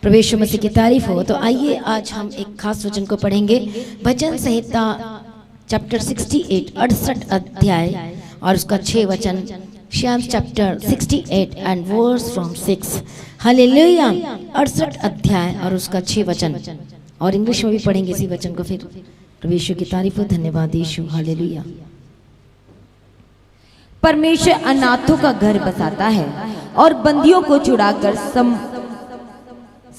प्रभु यीशु मसीह की तारीफ हो। तो आइए आज हम एक खास वचन को पढ़ेंगे। भजन संहिता चैप्टर 68 68 अध्याय और उसका 6 वचन। Shyam chapter 68 and verse from 6। Hallelujah. 68 अध्याय और उसका 6 वचन, और इंग्लिश में भी पढ़ेंगे इसी वचन को। फिर प्रभु यीशु की तारीफ हो। धन्यवाद यीशु। हालेलुया। परमेश्वर अनाथों का घर बसाता है और बंदियों को छुड़ाकर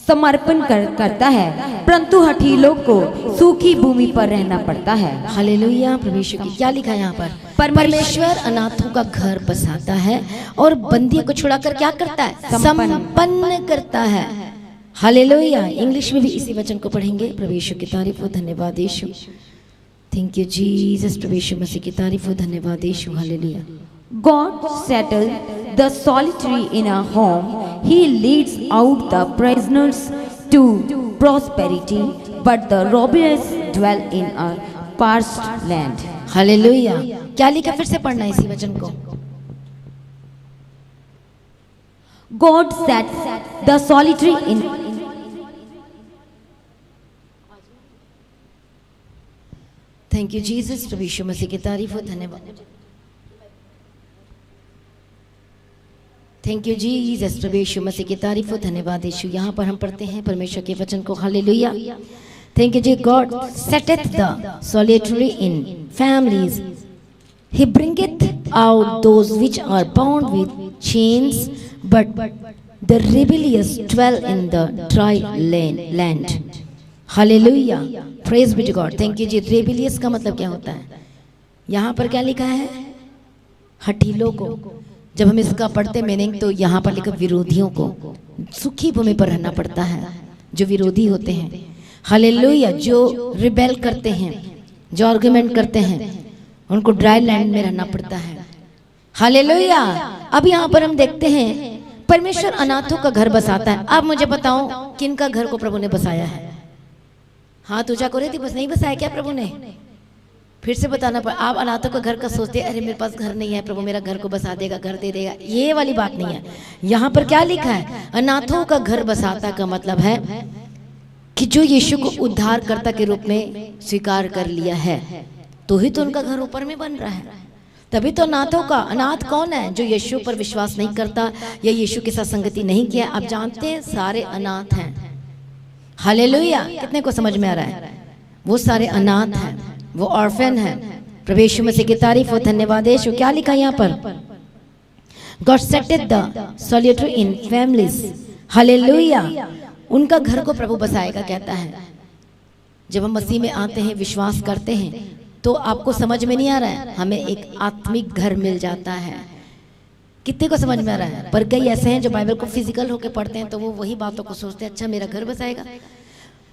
समर्पण करता है, परंतु हठीलों को सूखी भूमि पर रहना पड़ता है। हालेलुया। प्रभु यीशु की क्या लिखा है यहाँ पर? परमेश्वर अनाथों का घर बसाता है और बंदियों को छुड़ाकर क्या करता है? संपन्न करता है। हालेलुया। इंग्लिश में भी इसी वचन को पढ़ेंगे। प्रभु यीशु की तारीफ हो। धन्यवाद यीशु। Thank you Jesus. प्रभु यीशु मसीह की तारीफ हो। धन्यवाद यीशु। हालेलुया। God settled the solitary in a home. He leads out the prisoners to prosperity, but the robbers dwell in a parched land. Hallelujah. क्या लिखा? फिर से पढ़ना इसी वचन को। God sets the solitary in. Thank you Jesus. प्रभु यीशु मसीह की तारीफ हो। धन्यवाद। Thank you Jesus. प्रभु यीशु मसीह की तारीफ हो। धन्यवाद यीशु। यहाँ पर हम पढ़ते हैं परमेश्वर के वचन को। हालेलुया। Thank you ji. God setteth the solitary in families. He bringeth out those which are bound with chains, but the rebellious dwell in the dry land. Hallelujah. Praise be to God. Thank you ji. Rebellious का मतलब क्या होता है? यहाँ पर क्या लिखा है? हठीलों को। जब हम इसका पढ़ते मीनिंग, तो यहाँ पर लिखा विरोधियों को सूखी भूमि पर रहना पड़ता है। जो विरोधी होते हैं, हालेलुया, जो रिबेल करते हैं, जो आर्गुमेंट करते हैं, उनको ड्राई लैंड में रहना पड़ता है। हालेलुया। अब यहाँ पर हम देखते हैं परमेश्वर अनाथों का घर बसाता है। अब मुझे बताओ किन का घर को प्रभु ने बसाया है? हाथ ऊंचा करे थी, बस नहीं बसाया क्या प्रभु ने? फिर से बताना पड़ा। आप अनाथों का घर का सोचते, अरे मेरे पास घर नहीं है, प्रभु मेरा घर को बसा देगा, घर दे देगा। ये वाली बात नहीं है। यहाँ पर क्या लिखा है? अनाथों का घर बसाता का मतलब है कि जो यीशु को उद्धारकर्ता के रूप में स्वीकार कर लिया है, तो ही तो उनका घर ऊपर में बन रहा है। तभी तो अनाथों का। अनाथ कौन है? जो यीशु पर विश्वास नहीं करता या यीशु के साथ संगति नहीं किया। आप जानते हैं सारे अनाथ हैं। हालेलुया। कितने को समझ में आ रहा है? वो सारे अनाथ हैं, वो ऑर्फन है। प्रभु यीशु मसीह की तारीफ हो। धन्यवाद यीशु। क्या लिखा यहाँ पर? God settled the solitary in families. Hallelujah. उनका घर को प्रभु बसाएगा कहता है। जब हम मसीह में आते हैं, विश्वास करते हैं, तो आपको समझ में नहीं आ रहा है, हमें एक आत्मिक घर मिल जाता है। कितने को समझ में आ रहा है? पर कई ऐसे हैं जो बाइबल को फिजिकल होकर पढ़ते हैं, तो वो वही बातों को सोचते हैं, अच्छा मेरा घर बसाएगा।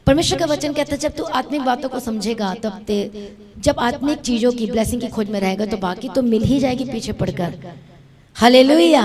परमेश्वर का वचन कहता है जब तू आत्मिक बातों को समझेगा, तब जब आत्मिक चीजों की ब्लेसिंग की खोज में रहेगा, तो बाकी तो मिल ही जाएगी पीछे पड़कर। हालेलुया।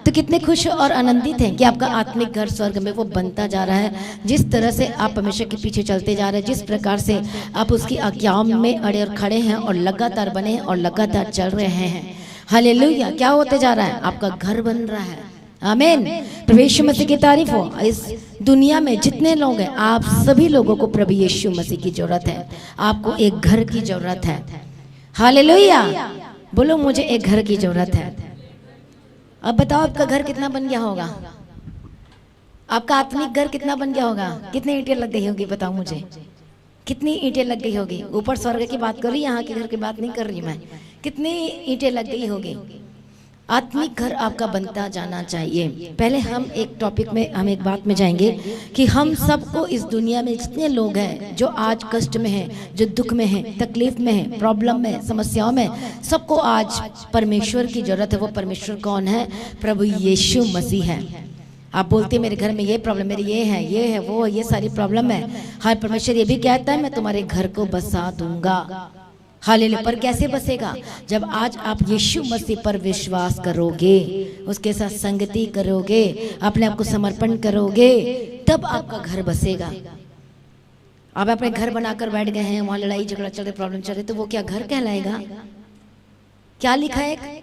तो कितने खुश और आनंदित हैं कि आपका आत्मिक घर स्वर्ग में वो बनता जा रहा है। जिस तरह से आप परमेश्वर के पीछे चलते जा रहे हैं, जिस प्रकार से आप उसकी आज्ञाओं में अड़े और खड़े हैं और लगातार बने हैं और लगातार चल रहे हैं। हालेलुया। क्या होते जा रहा है? आपका घर बन रहा है। आमीन। प्रभु यीशु मसीह की तारीफ हो। इस दुनिया में जितने लोग हैं, आप सभी लोगों को प्रभु यीशु मसीह की जरूरत है। आपको एक घर की जरूरत है। हालेलुया। बोलो मुझे एक घर की जरूरत है। अब बताओ आपका घर कितना बन गया होगा? आपका आत्मिक घर कितना बन गया होगा? कितनी ईंटें लग गई होगी? बताओ मुझे, कितनी ईंटें लग गई होगी? ऊपर स्वर्ग की बात कर रही, यहाँ के घर की बात नहीं कर रही मैं। कितनी ईंटें लग गई होगी? आत्मिक घर आपका बनता जाना चाहिए। पहले हम एक टॉपिक में, हम एक बात में जाएंगे कि हम सबको इस दुनिया में जितने लोग हैं जो आज कष्ट में हैं, जो दुख में हैं, तकलीफ में हैं, प्रॉब्लम में, समस्याओं में, सबको आज परमेश्वर की जरूरत है। वो परमेश्वर कौन है? प्रभु यीशु मसीह है। आप बोलते हैं मेरे घर में ये प्रॉब्लम, मेरी ये है, वो ये सारी प्रॉब्लम है। हाँ, परमेश्वर ये भी कहता है मैं तुम्हारे घर को बसा दूंगा। हालेलुया। पर कैसे बसेगा? जब आज आप यीशु मसीह पर विश्वास करोगे, उसके साथ संगति करोगे, अपने आप को समर्पण करोगे, तब आपका घर बसेगा। आप अपने घर बनाकर बैठ गए हैं, वहां लड़ाई झगड़ा चल रहे, प्रॉब्लम चल रहे, तो वो क्या घर कहलाएगा? क्या लिखा है?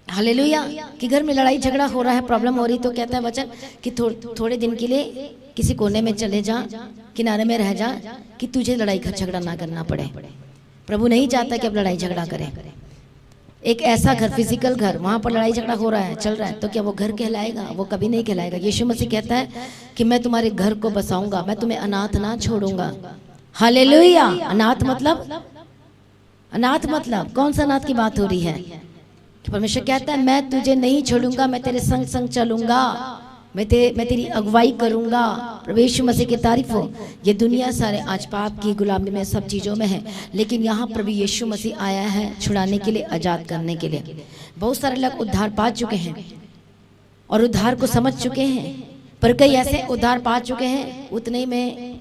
हालेलुया। कि घर में लड़ाई झगड़ा हो रहा है, प्रॉब्लम हो रही, तो कहता है वचन कि थोड़े दिन के लिए किसी कोने में चले जा, किनारे में रह जा, कि तुझे लड़ाई झगड़ा ना करना पड़े। प्रभु नहीं चाहता कि अब लड़ाई झगड़ा करें। एक ऐसा घर, फिजिकल घर, वहां पर लड़ाई झगड़ा हो रहा है, चल रहा है, तो क्या वो घर कहलाएगा? वो कभी नहीं कहलाएगा। यीशु मसीह कहता है कि मैं तुम्हारे घर को बसाऊंगा, मैं तुम्हें अनाथ ना छोड़ूंगा। हालेलुया। अनाथ मतलब कौन सा अनाथ की बात हो रही है? कि परमेश्वर कहता है मैं तुझे नहीं छोड़ूंगा, मैं तेरे संग संग चलूंगा, मैं तेरी अगुवाई करूंगा। प्रभु यीशु मसीह की तारीफ हो। ये दुनिया सारे आज पाप की गुलामी में, सब चीज़ों में है, लेकिन यहाँ प्रभु यीशु मसीह आया है छुड़ाने के लिए, आज़ाद करने के लिए। बहुत सारे लोग उद्धार पा चुके हैं और उद्धार को समझ चुके हैं, पर कई ऐसे उद्धार पा चुके हैं उतने में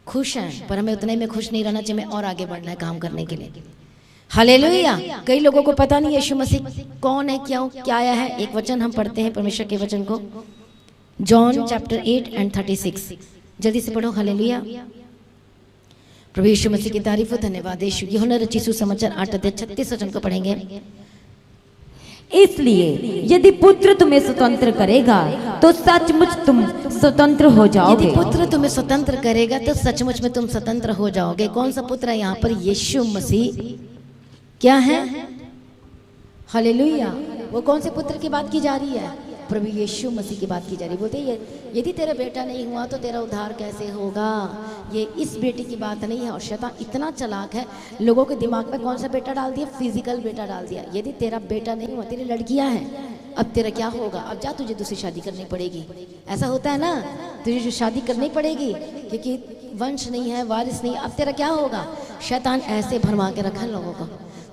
खुश हैं, पर हमें उतने में खुश नहीं रहना चाहिए, हमें और आगे बढ़ना है काम करने के लिए। हालेलुया। कई लोगों को पता नहीं यीशु मसीह कौन है, क्या आया है। एक वचन हम पढ़ते हैं परमेश्वर के वचन को, जॉन चैप्टर 8 and 36। जल्दी से पढ़ो। हालेलुया। प्रभु यीशु मसीह की तारीफ हो, धन्यवाद यीशु। यूहन्ना रचित सुसमाचार 8 अध्याय 36 वचन को पढ़ेंगे। इसलिए यदि पुत्र तुम्हें स्वतंत्र करेगा तो सचमुच तुम स्वतंत्र हो जाओगे। यदि पुत्र तुम्हें स्वतंत्र करेगा तो सचमुच में तुम स्वतंत्र हो जाओगे। कौन सा पुत्र है यहाँ पर? यीशु मसीह क्या है? हालेलुया। वो कौन से पुत्र की बात की जा रही है? प्रभु यीशु मसीह की बात की जा रही है। बोलते हैं यदि तेरा बेटा नहीं हुआ तो तेरा उद्धार कैसे होगा? ये इस बेटे की बात नहीं है। और शैतान इतना चालाक है, लोगों के दिमाग में कौन सा बेटा डाल दिया? फिजिकल बेटा डाल दिया। यदि तेरा बेटा नहीं हुआ, तेरी लड़कियां हैं, अब तेरा क्या होगा? अब जा, तुझे दूसरी शादी करनी पड़ेगी। ऐसा होता है ना, तुझे जो शादी करनी पड़ेगी क्योंकि वंश नहीं है, वारिस नहीं। अब तेरा क्या होगा? शैतान ऐसे भरमा के रखा लोगों को,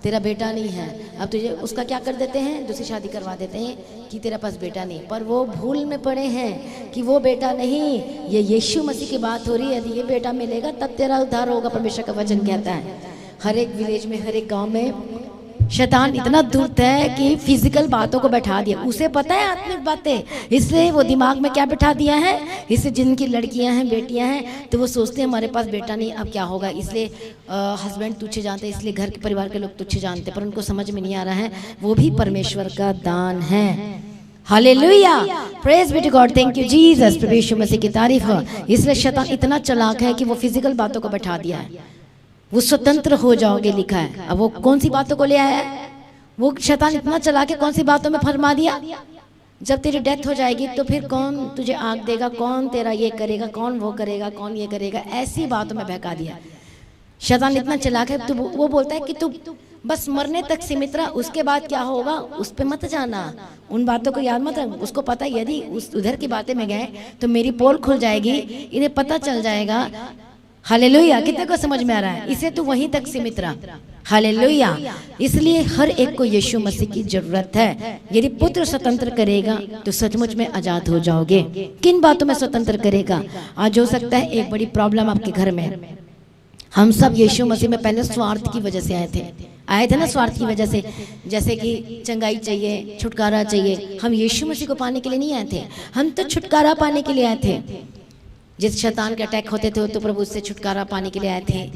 तेरा बेटा नहीं है, अब तुझे उसका क्या कर देते हैं? दूसरी शादी करवा देते हैं कि तेरा पास बेटा नहीं। पर वो भूल में पड़े हैं कि वो बेटा नहीं, ये यीशु मसीह की बात हो रही है। यदि ये बेटा मिलेगा तब तेरा उद्धार होगा। परमेश्वर का वचन कहता है। हर एक विलेज में, हर एक गांव में शैतान इतना धूर्त है कि फिजिकल बातों को बैठा दिया। उसे पता है आत्मिक बातें, इसलिए वो दिमाग में क्या बैठा दिया है? इससे जिनकी लड़कियां हैं, बेटियां हैं, तो वो सोचते हैं हमारे पास बेटा नहीं, अब क्या होगा? इसलिए हस्बैंड तुच्छ जानते हैं, इसलिए घर के परिवार के लोग तुच्छ जानते हैं, पर उनको समझ में नहीं आ रहा है वो भी परमेश्वर का दान है। हालेलुया। Praise be to God. Thank you Jesus. प्रभु यीशु मसीह की तारीफ हो। इसलिए शैतान इतना चालाक है कि वो फिजिकल बातों को बैठा दिया है। वो स्वतंत्र हो जाओगे लिखा है। अब वो कौन सी बातों को ले आया है? वो शैतान इतना चला के कौन सी बातों में फरमा दिया? जब तेरी डेथ हो जाएगी तो फिर कौन तुझे आग देगा, कौन तेरा ये करेगा, कौन वो करेगा, कौन ये करेगा, ऐसी बातों में बहका दिया। शैतान इतना चलाक है, तो वो बोलता है कि तू बस मरने तक सीमित रहा, उसके बाद क्या होगा उस पे मत जाना, उन बातों को याद मत रख। उसको पता है यदि उधर की बातें में गए तो मेरी पोल खुल जाएगी, इन्हें पता चल जाएगा। हालेलुया। कितने को समझ में आ रहा है? इसे तो वहीं तक सीमित रहा। हालेलुया। इसलिए हर एक को यीशु मसीह की जरूरत है। यदि पुत्र स्वतंत्र करेगा तो सचमुच में आजाद हो जाओगे। किन बातों में स्वतंत्र करेगा? आज हो सकता है एक बड़ी प्रॉब्लम आपके घर में। हम सब यीशु मसीह में पहले स्वार्थ की वजह से आए थे ना, स्वार्थ की वजह से, जैसे कि चंगाई चाहिए, छुटकारा चाहिए। हम यीशु मसीह को पाने के लिए नहीं आए थे, हम तो छुटकारा पाने के लिए आए थे। जिस शैतान के अटैक होते थे तो प्रभु उससे छुटकारा पाने के लिए आए थे,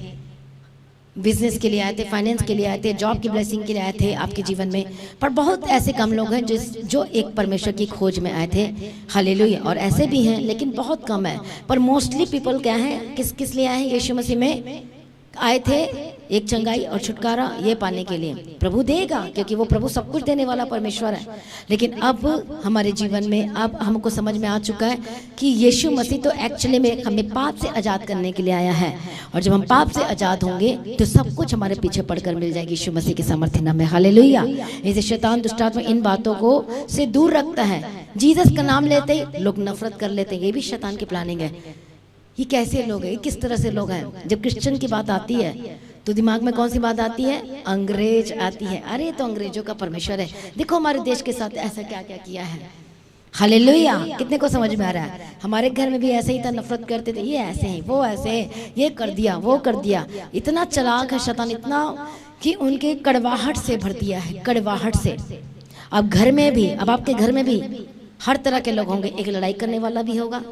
बिजनेस के लिए आए थे, फाइनेंस के लिए आए थे, जॉब की ब्लेसिंग के लिए आए थे आपके जीवन में। पर बहुत ऐसे कम लोग हैं जो एक परमेश्वर की खोज में आए थे। हालेलुया। और ऐसे भी हैं लेकिन बहुत कम है। पर मोस्टली पीपल क्या है, किस लिए आए हैं? यीशु मसीह में आए थे एक चंगाई और छुटकारा ये पाने के लिए। प्रभु देगा क्योंकि वो प्रभु सब कुछ देने वाला परमेश्वर है। लेकिन अब हमारे जीवन में अब हमको समझ में आ चुका है कि यीशु मसीह तो एक्चुअली में हमें पाप से आज़ाद करने के लिए आया है। और जब हम पाप से आज़ाद होंगे तो सब कुछ हमारे पीछे पड़कर मिल जाएगी यीशु मसीह के सामर्थ्य नाम में। हालेलुया। इसे शैतान दुष्टात्मा इन बातों को से दूर रखता है। जीसस का नाम लेते ही लोग नफरत कर लेते हैं। ये भी शैतान की प्लानिंग है। ये कैसे लोग हैं, किस तरह से लोग हैं? जब क्रिश्चियन की बात आती है तो दिमाग में कौन सी बात आती है? अंग्रेज आती है। अरे तो अंग्रेजों का परमेश्वर है, देखो हमारे देश के साथ ऐसा क्या क्या किया है। हालेलुया। कितने को समझ में आ रहा है? हमारे घर में भी ऐसे ही था, नफरत करते थे, ये ऐसे हैं, वो ऐसे हैं, ये कर दिया, वो कर दिया। इतना चालाक है शैतान, इतना कि उनके कड़वाहट से भर दिया है, कड़वाहट से। अब घर में भी, अब आपके घर में भी हर तरह के लोग होंगे। एक लड़ाई करने वाला भी होगा,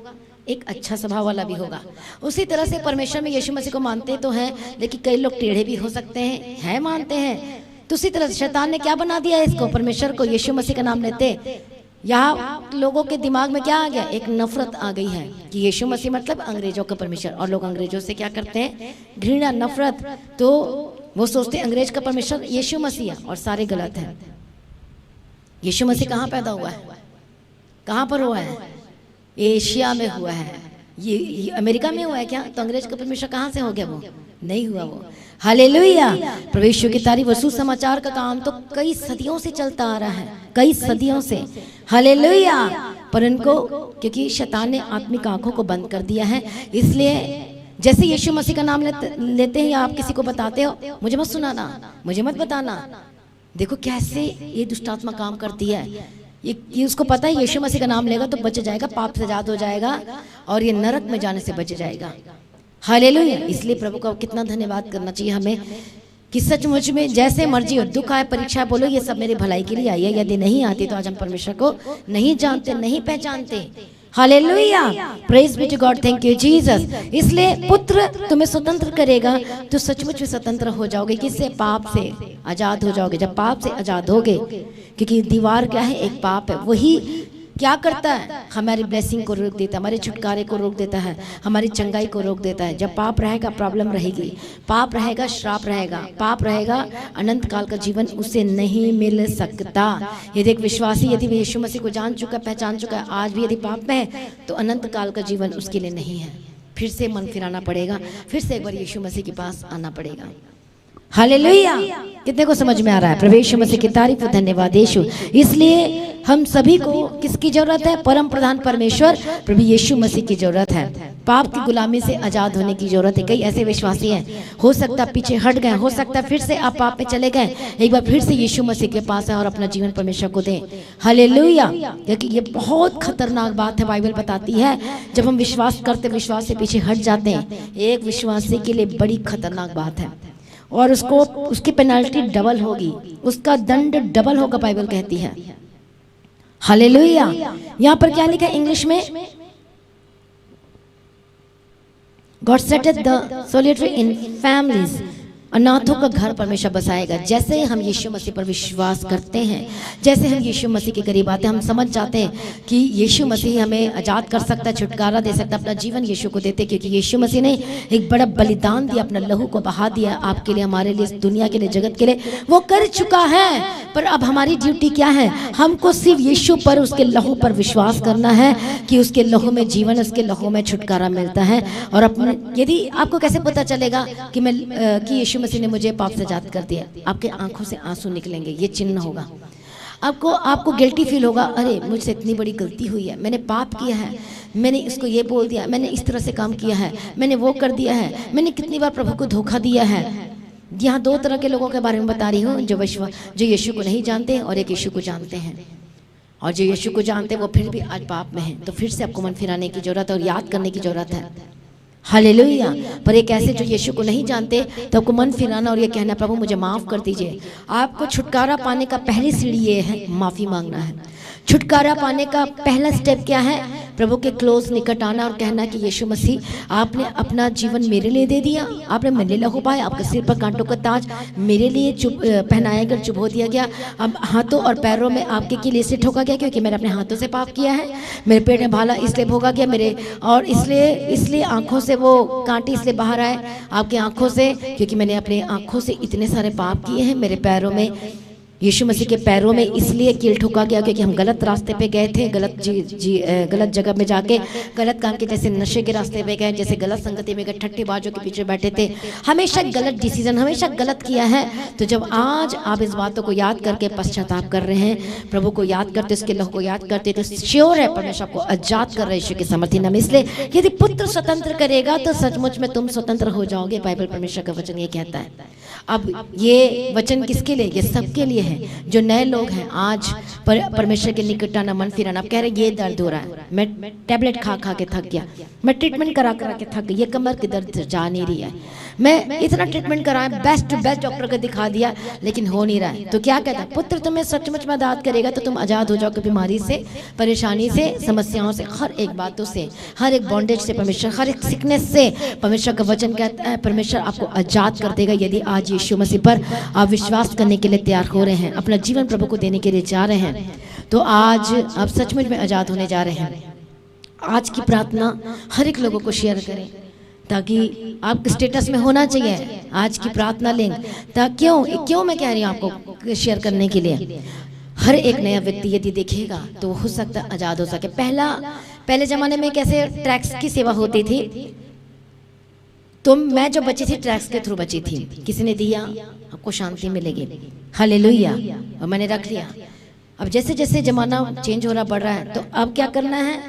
एक अच्छा स्वभाव वाला भी होगा। उसी तरह से परमेश्वर में यीशु मसीह को मानते तो हैं, लेकिन कई लोग टेढ़े भी हो सकते हैं, मानते हैं तो उसी तरह शैतान ने क्या बना दिया इसको, परमेश्वर को, यीशु मसीह का नाम लेते यहाँ लोगों के दिमाग में क्या आ गया, एक नफरत आ गई है कि यीशु मसीह मतलब अंग्रेजों का परमेश्वर, और लोग अंग्रेजों से क्या करते हैं, घृणा, नफरत। तो वो सोचते हैं अंग्रेज का परमेश्वर यीशु मसीह, और सारे गलत हैं। यीशु मसीह कहाँ पैदा हुआ है, कहाँ पर हुआ है, एशिया में हुआ है। ये अमेरिका में हुआ है क्या? तो अंग्रेज का परमेश्वर कहाँ से हो गया? वो नहीं हुआ वो। हालेलुया, प्रभु यीशु की तारीफ। सुसमाचार का काम तो कई सदियों से चलता आ रहा है, कई सदियों से। हालेलुया। पर इनको क्योंकि शैतान ने आत्मिक आंखों को बंद कर दिया है, इसलिए जैसे यीशु मसीह का नाम लेते हैं या आप किसी को बताते हो, मुझे मत सुनाना, मुझे मत बताना। देखो कैसे ये दुष्टात्मा काम करती है। ये उसको पता है यीशु मसीह का नाम लेगा तो बच जाएगा, पाप से आजाद हो जाएगा और ये नरक में जाने से बच जाएगा। हालेलुया। इसलिए प्रभु का कितना धन्यवाद करना चाहिए हमें कि सचमुच में जैसे मर्जी हो, दुख आए, परीक्षा, बोलो ये सब मेरी भलाई के लिए आई है। यदि नहीं आती तो आज हम परमेश्वर को नहीं जानते, नहीं पहचानते। Hallelujah, praise be to God, thank you Jesus. इसलिए पुत्र तुम्हें स्वतंत्र करेगा तो सचमुच में स्वतंत्र हो जाओगे। किससे? पाप से आजाद हो जाओगे। जब पाप से आजाद होगे, क्योंकि दीवार क्या है, एक पाप है, वही क्या करता है, हमारी ब्लेसिंग को रोक देता है, हमारे छुटकारे को रोक देता है, हमारी चंगाई को रोक देता है। जब पाप रहेगा प्रॉब्लम रहेगी, पाप रहेगा श्राप रहेगा, पाप रहेगा अनंत काल का जीवन उसे नहीं मिल सकता। यदि एक विश्वासी यदि यीशु मसीह को जान चुका, पहचान चुका है, आज भी यदि पाप में है तो अनंत काल का जीवन उसके लिए नहीं है। फिर से मन फिराना पड़ेगा, फिर से एक बार यीशु मसीह के पास आना पड़ेगा। हालेलुया। कितने को समझ में आ रहा है? प्रभु यीशु मसीह की तारीफ, धन्यवाद यीशु। इसलिए हम सभी को किसकी जरूरत है? परम प्रधान परमेश्वर प्रभु यीशु मसीह की जरूरत है। पाप की गुलामी से आजाद होने की जरूरत है। कई ऐसे विश्वासी हैं, हो सकता है पीछे हट गए, हो सकता है फिर से आप पाप में चले गए, एक बार फिर से यीशु मसीह के पास है और अपना जीवन परमेश्वर को दें। हालेलुया। क्योंकि ये बहुत खतरनाक बात है, बाइबल बताती है जब हम विश्वास करते, विश्वास से पीछे हट जाते हैं, एक विश्वासी के लिए बड़ी खतरनाक बात है और उसको उसकी पेनल्टी डबल होगी, उसका दंड डबल होगा, बाइबल कहती है। हालेलुया। यहाँ पर क्या लिखा है इंग्लिश में? God setteth the solitary in families, अनाथों का घर परमेश्वर बसाएगा। जैसे हम यीशु मसीह पर विश्वास करते हैं, जैसे हम यीशु मसीह के करीब आते हैं, हम समझ जाते हैं कि यीशु मसीह हमें आजाद कर सकता है, छुटकारा दे सकता है। अपना जीवन यीशु को देते, क्योंकि यीशु मसीह ने एक बड़ा बलिदान दिया, अपना लहू को बहा दिया आपके लिए, हमारे लिए, दुनिया के लिए, जगत के लिए। वो कर चुका है, पर अब हमारी ड्यूटी क्या है? हमको सिर्फ यीशु पर, उसके लहू पर विश्वास करना है कि उसके लहू में जीवन, उसके लहू में छुटकारा मिलता है। और अपने, यदि आपको कैसे पता चलेगा कि यीशु मसीह ने मुझे पाप से आजाद कर दिया? आपके आंखों से आंसू निकलेंगे, ये चिन्ह होगा। आपको गिल्टी फील होगा, अरे मुझसे इतनी बड़ी गलती हुई है, मैंने पाप किया है, मैंने इसको ये बोल दिया, मैंने इस तरह से काम किया है, मैंने वो कर दिया है, मैंने कितनी बार प्रभु को धोखा दिया है। यहाँ दो तरह के लोगों के बारे में बता रही हूँ, जो यीशु को नहीं जानते और एक यीशु को जानते हैं। और जो यीशु को जानते हैं वो फिर भी आज पाप में है, तो फिर से आपको मन फिराने की जरूरत है और याद करने की जरूरत है। हालेलुया। पर एक ऐसे जो यीशु को नहीं जानते, तो आपको मन फिराना और ये कहना, प्रभु मुझे माफ कर दीजिए। आपको छुटकारा पाने का पहली सीढ़ी ये है, माफी मांगना है। छुटकारा पाने का पहला स्टेप क्या है? प्रभु के क्लोज निकट आना और कहना कि यीशु मसीह आपने अपना जीवन मेरे लिए दे दिया, आपने मेरे लहू पाया, आपके सिर पर कांटों का ताज मेरे लिए पहनाया कर चुभो दिया गया। अब हाथों और पैरों में आपके के लिए से ठोका गया, क्योंकि मैंने अपने हाथों से पाप किया है। मेरे पेट में भाला इसलिए भोगा गया मेरे, और इसलिए आंखों से वो कांटे इसलिए बाहर आए आपकी आंखों से, क्योंकि मैंने अपने आंखों से इतने सारे पाप किए हैं। मेरे पैरों में, यीशु मसीह के पैरों में इसलिए कील ठोका गया क्योंकि हम गलत रास्ते पे गए थे, गलत जगह में जाके गलत काम के, जैसे नशे के रास्ते पे गए, जैसे गलत संगति में गए, ठट्टेबाजों के पीछे बैठे थे, हमेशा गलत डिसीजन, हमेशा गलत किया है। तो जब आज आप इस बातों को याद करके पश्चाताप कर रहे हैं, प्रभु को याद करते, उसके लहू को याद करते, तो श्योर है परमेश्वर को आजाद कर रहे यीशु के समर्थी नाम। इसलिए यदि पुत्र स्वतंत्र करेगा तो सचमुच में तुम स्वतंत्र हो जाओगे। बाइबल परमेश्वर का वचन ये कहता है। अब ये वचन किसके लिए? ये सबके लिए है। है जो नए लोग हैं, आज परमेश्वर के निकट आना, मन फिराना। आप कह रहे ये दर्द हो रहा है, मैं टैबलेट खा खा के थक गया, मैं ट्रीटमेंट करा करा के थक गई, ये कमर की दर्द जा नहीं रही है, मैं इतना ट्रीटमेंट कराया, बेस्ट टू बेस्ट डॉक्टर को दिखा दिया, लेकिन हो नहीं रहा है। तो क्या कहता है, पुत्र तुम्हें सचमुच मदद करेगा तो तुम आजाद हो जाओगे बीमारी से, परेशानी से, समस्याओं से, हर एक बातों से, हर एक बॉन्डेज से परमेश्वर, हर एक सिकनेस से परमेश्वर का वचन कहता है परमेश्वर आपको आजाद कर देगा यदि आज यीशु मसीह पर आप विश्वास करने के लिए तैयार हो रहे हैं, अपना जीवन प्रभु को देने के लिए जा रहे हैं। तो आज आप सचमुच में आजाद होने जा रहे हैं। आज की प्रार्थना हर एक लोगों को शेयर करें ताकि आपके स्टेटस में होना चाहिए आज की प्रार्थना लिंक। ताकि क्यों मैं कह रही हूँ आपको शेयर करने के लिए, हर एक नया व्यक्ति यदि देखेगा तो हो सकता है आजाद हो सके। पहले जमाने में कैसे ट्रैक्स की सेवा होती थी, तो मैं जो बची थी ट्रैक्स के थ्रू बची थी, किसी ने दिया आपको शांति मिलेगी, हालेलुया, और मैंने रख लिया। अब जैसे जैसे जमाना चेंज हो रहा बढ़ रहा है, तो अब क्या करना है,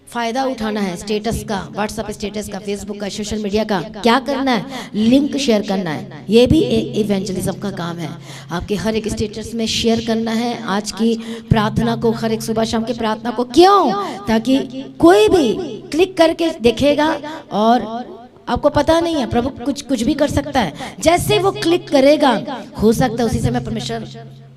फायदा उठाना है स्टेटस का, व्हाट्सएप स्टेटस का, फेसबुक का, सोशल मीडिया का। क्या करना है, लिंक शेयर करना है। ये भी एक इवेंजलिज्म का काम है, आपके हर एक स्टेटस में शेयर करना है आज की प्रार्थना को, हर एक सुबह शाम की प्रार्थना को। क्यों, ताकि कोई भी क्लिक करके देखेगा और आपको पता नहीं है प्रभु कुछ भी कर सकता है। जैसे वो क्लिक करेगा हो सकता है उसी समय परमेश्वर